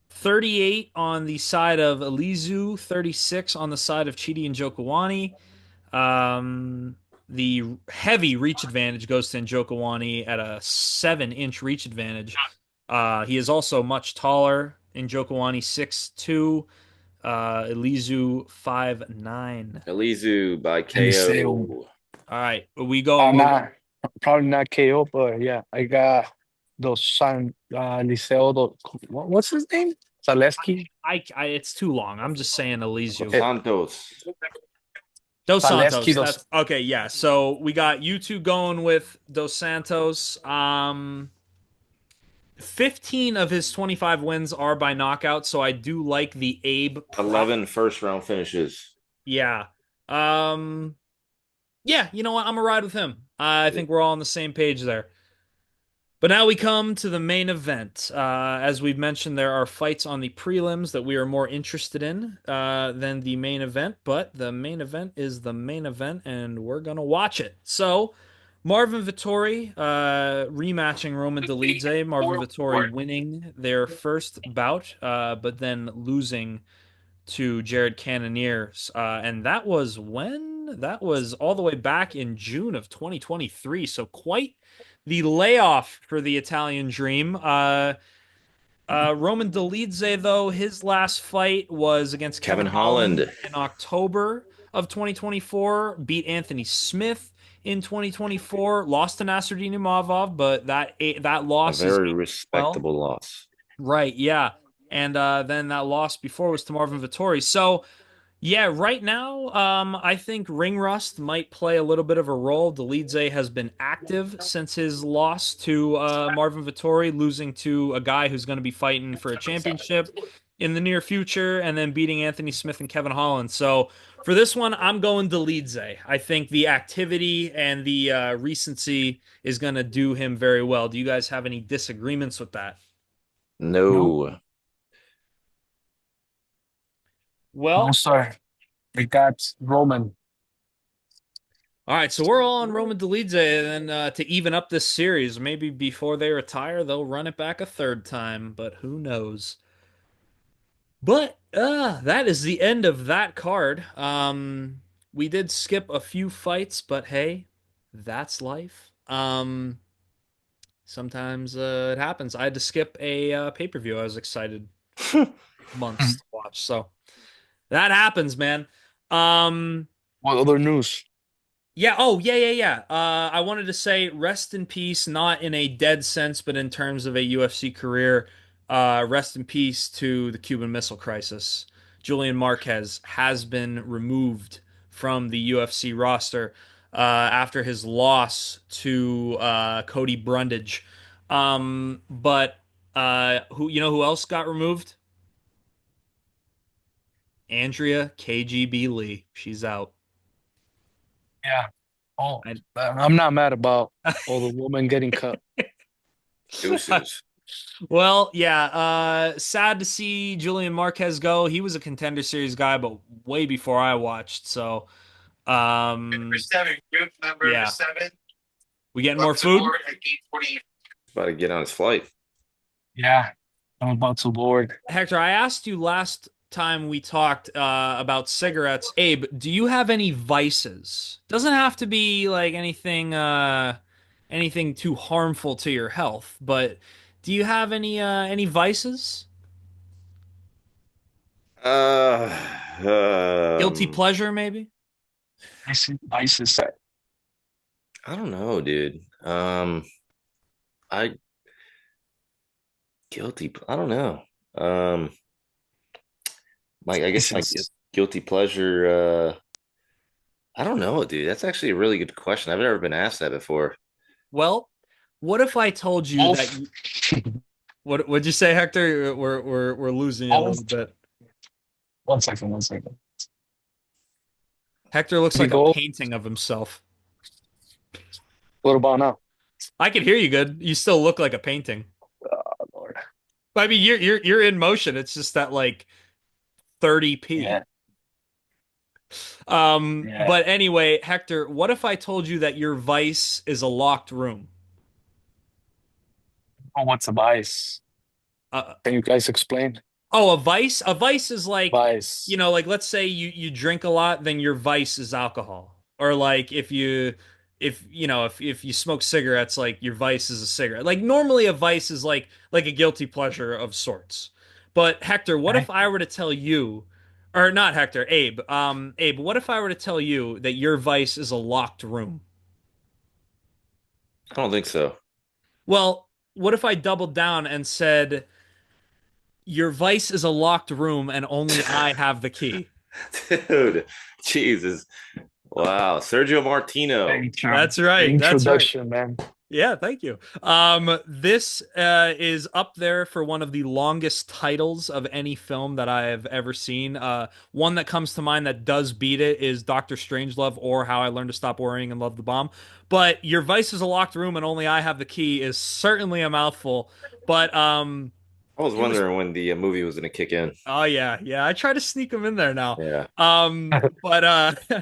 38 on the side of Elizu, 36 on the side of Chidi and Jokawani. Um, the heavy reach advantage goes to Njokawani at a 7-inch reach advantage. He is also much taller. Njokawani 6'2", Elizu 5'9". Elizu by Eliseo. KO. All right, we go. Not probably not KO, but yeah, I got those San Liceo. What's his name? Zaleski. It's too long. I'm just saying Dos Elizu. It, Santos. Dos Zaleski. Santos. Those That's okay. Yeah. So we got you two going with Dos Santos. 15 of his 25 wins are by knockout, so I do like the Abe prop. 11 first round finishes. Yeah. Um, yeah, you know what? I'm gonna ride with him. I think we're all on the same page there. But now we come to the main event. As we've mentioned, there are fights on the prelims that we are more interested in than the main event, but the main event is the main event, and we're going to watch it. So, Marvin Vettori rematching Roman Dolidze. Marvin Vettori winning their first bout, but then losing to Jared Cannonier. And that was when? That was all the way back in June of 2023. So quite the layoff for the Italian Dream. Roman Dolidze, though, his last fight was against Kevin Kevin Holland Holland. in October of 2024, beat Anthony Smith in 2024, lost to Nasruddin Imavov, but that A loss is very well. respectable loss. Right, yeah. And then that loss before was to Marvin Vettori. So, yeah, right now, I think ring rust might play a little bit of a role. Dolidze has been active since his loss to Marvin Vettori, losing to a guy who's going to be fighting for a championship in the near future, and then beating Anthony Smith and Kevin Holland. So for this one, I'm going Dolidze. I think the activity and the recency is going to do him very well. Do you guys have any disagreements with that? no, No. no, Well, sir. I got Roman. all right, so we're all on Roman Dolidze, and then to even up this series, maybe before they retire, they'll run it back a third time, but who knows? But that is the end of that card. We did skip a few fights, but hey, that's life. Sometimes it happens. I had to skip a pay-per-view. I was excited months to watch, so that happens, man. Um, What other news? Yeah. Oh, yeah, yeah, yeah. I wanted to say rest in peace, not in a dead sense, but in terms of a UFC career. Rest in peace to the Cuban Missile Crisis. Julian Marquez has been removed from the UFC roster after his loss to Cody Brundage. But who else got removed? Andrea KGB Lee. She's out. Yeah. Oh, I, I'm not mad about all the women getting cut. Deuces. Well, yeah, sad to see Julian Marquez go. He was a Contender Series guy, but way before I watched. So, Number um, seven, group number yeah, seven. we getting more Up to food? board at gate 40. About to get on his flight. Yeah, I'm about to board. Hector, I asked you last time we talked about cigarettes. Abe, do you have any vices? Doesn't have to be like anything too harmful to your health, but do you have any vices? Uh, Guilty um, pleasure, maybe? ISIS. I don't know, dude. I guilty. I don't know. Um, I guess my ISIS. guilty pleasure. I don't know, dude. That's actually a really good question. I've never been asked that before. Well, what if I told you that Wolf. what would you say, Hector? We're losing you a Wolf. little bit. 1 second, 1 second. Hector looks Did he like a go? painting of himself. What about now? I can hear you good. You still look like a painting. Oh, Lord. I mean, you're in motion. It's just that like 30p. Yeah, yeah. But anyway, Hector, what if I told you that your vice is a locked room? Oh, what's a vice? Uh, Can you guys explain? oh, a vice? A vice is like, Vice. like let's say you drink a lot, then your vice is alcohol. Or like if you smoke cigarettes, like your vice is a cigarette. Like normally a vice is like a guilty pleasure of sorts. But Hector, what if Okay. I were to tell you, or not Hector, Abe, Abe, what if I were to tell you that your vice is a locked room? I don't think so. Well, what if I doubled down and said your vice is a locked room and only I have the key? Dude, Jesus. Wow. Sergio Martino. Intro. That's right. That's right. Introduction, man. Yeah, thank you. This is up there for one of the longest titles of any film that I have ever seen. One that comes to mind that does beat it is Doctor Strangelove or How I Learned to Stop Worrying and Love the Bomb. But Your Vice is a Locked Room and Only I Have the Key is certainly a mouthful. But I was it was wondering when the movie was going to kick in. Oh yeah, yeah. I try to sneak them in there now. Yeah. But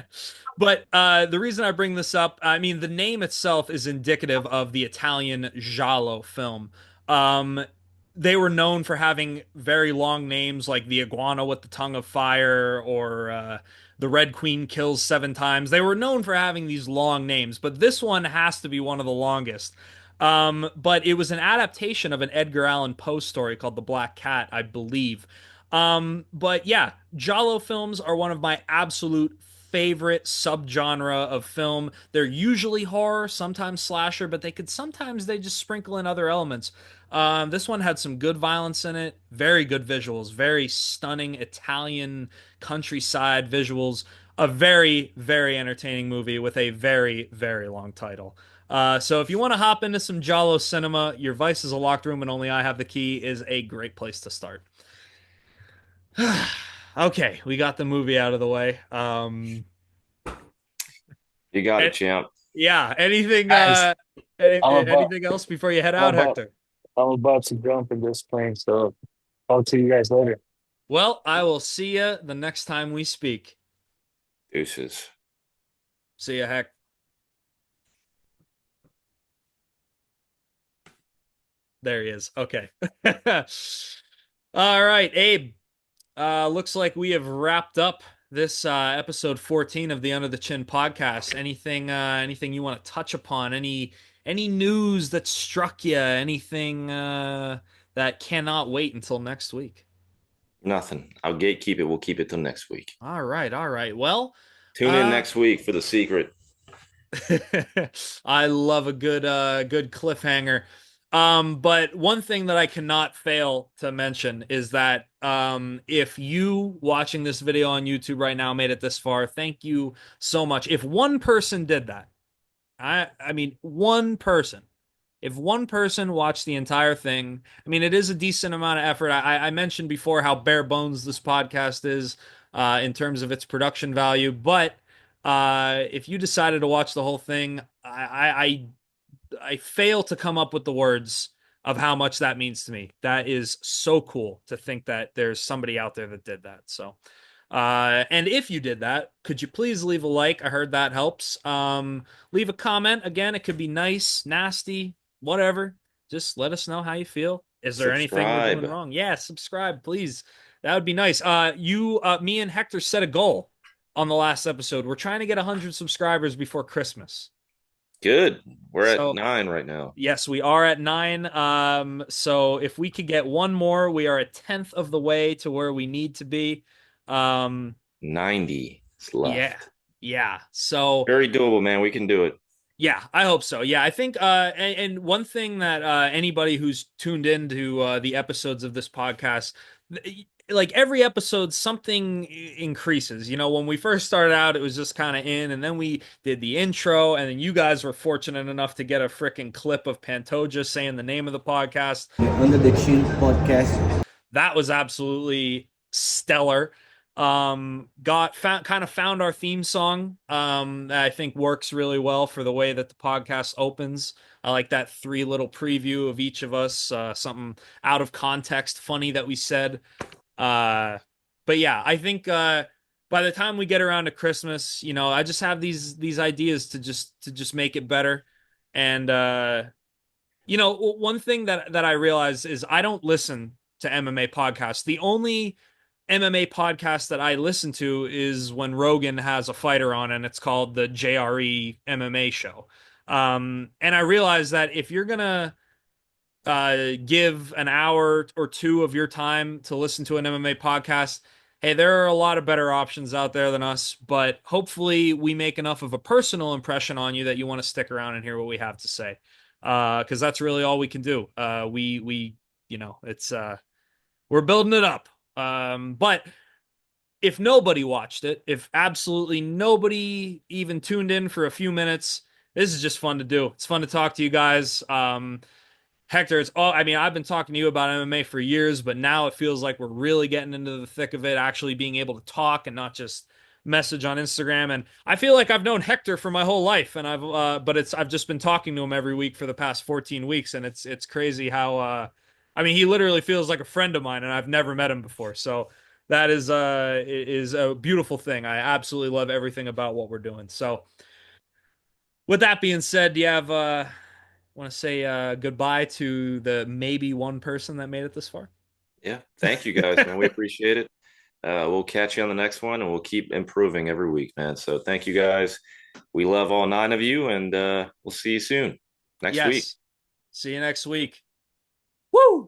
but the reason I bring this up, I mean, the name itself is indicative of the Italian giallo film. Um, they were known for having very long names like the iguana with the tongue of fire or the Red Queen kills 7 times. They were known for having these long names, but this one has to be one of the longest. But it was an adaptation of an Edgar Allan Poe story called The Black Cat, I believe. But yeah, Giallo films are one of my absolute favorite subgenre of film. They're usually horror, sometimes slasher, but they just sprinkle in other elements. This one had some good violence in it, very good visuals, very stunning Italian countryside visuals. A very, very entertaining movie with a very, very long title. So if you want to hop into some Giallo cinema, Your Vice is a Locked Room and Only I Have the Key is a great place to start. Okay, we got the movie out of the way. You got Eh, it, champ. yeah, anything Guys, I'm about anything else before you head I'm out, about Hector? I'm about to jump in this plane, so talk to you guys later. Well, I will see you the next time we speak. Deuces. See you, Heck. There he is. Okay. All right, Abe. Looks like we have wrapped up this episode 14 of the Under the Chin podcast. Anything you want to touch upon? Any news that struck you? Anything that cannot wait until next week? Nothing. I'll gatekeep it. We'll keep it till next week. All right, all right. Well, Tune in uh next week for the secret. I love a good cliffhanger. But one thing that I cannot fail to mention is that if you watching this video on YouTube right now made it this far, thank you so much. If one person did that, I mean one person. If one person watched the entire thing, I mean it is a decent amount of effort. I mentioned before how bare bones this podcast is in terms of its production value, but if you decided to watch the whole thing, I fail to come up with the words of how much that means to me. That is so cool to think that there's somebody out there that did that. So, and if you did that, could you please leave a like? I heard that helps. Leave a comment. Again, it could be nice, nasty, whatever. Just let us know how you feel. Is there anything we're doing Subscribe. wrong? Yeah, subscribe, please. That would be nice. Me and Hector set a goal on the last episode. We're trying to get 100 subscribers before Christmas. Good. We're at So 9 right now. yes, we are at 9. So if we could get one more, we are a tenth of the way to where we need to be. Um, 90 is yeah, left. yeah. So Very doable, man. We can do it. yeah, I hope so. Yeah, I think and one thing that anybody who's tuned into the episodes of this podcast, like every episode something increases. You know, when we first started out it was just kind of in, and then we did the intro, and then you guys were fortunate enough to get a freaking clip of Pantoja saying the name of the podcast. The Under the Chin podcast. That was absolutely stellar. Got found kind of found our theme song. That I think works really well for the way that the podcast opens. I like that 3 little preview of each of us, something out of context, funny that we said. But yeah, I think by the time we get around to Christmas, you know, I just have these ideas to just make it better. And One thing that I realize is I don't listen to MMA podcasts. The only MMA podcast that I listen to is when Rogan has a fighter on, and it's called the JRE MMA show. And I realize that if you're gonna give an hour or two of your time to listen to an MMA podcast, hey, there are a lot of better options out there than us, but hopefully we make enough of a personal impression on you that you want to stick around and hear what we have to say. Because that's really all we can do. It's we're building it up. But if nobody watched it, if absolutely nobody even tuned in for a few minutes, this is just fun to do. It's fun to talk to you guys. Hector, I mean, I've been talking to you about MMA for years, but now it feels like we're really getting into the thick of it, actually being able to talk and not just message on Instagram. And I feel like I've known Hector for my whole life, and I've just been talking to him every week for the past 14 weeks, and it's crazy how, I mean, he literally feels like a friend of mine, and I've never met him before. So that is a beautiful thing. I absolutely love everything about what we're doing. So with that being said, do you have want to say goodbye to the maybe one person that made it this far? Yeah, thank you guys, man. We appreciate it. We'll catch you on the next one, and we'll keep improving every week, man. So thank you guys. We love all nine of you, and we'll see you soon next week. Yes. See you next week. Woo!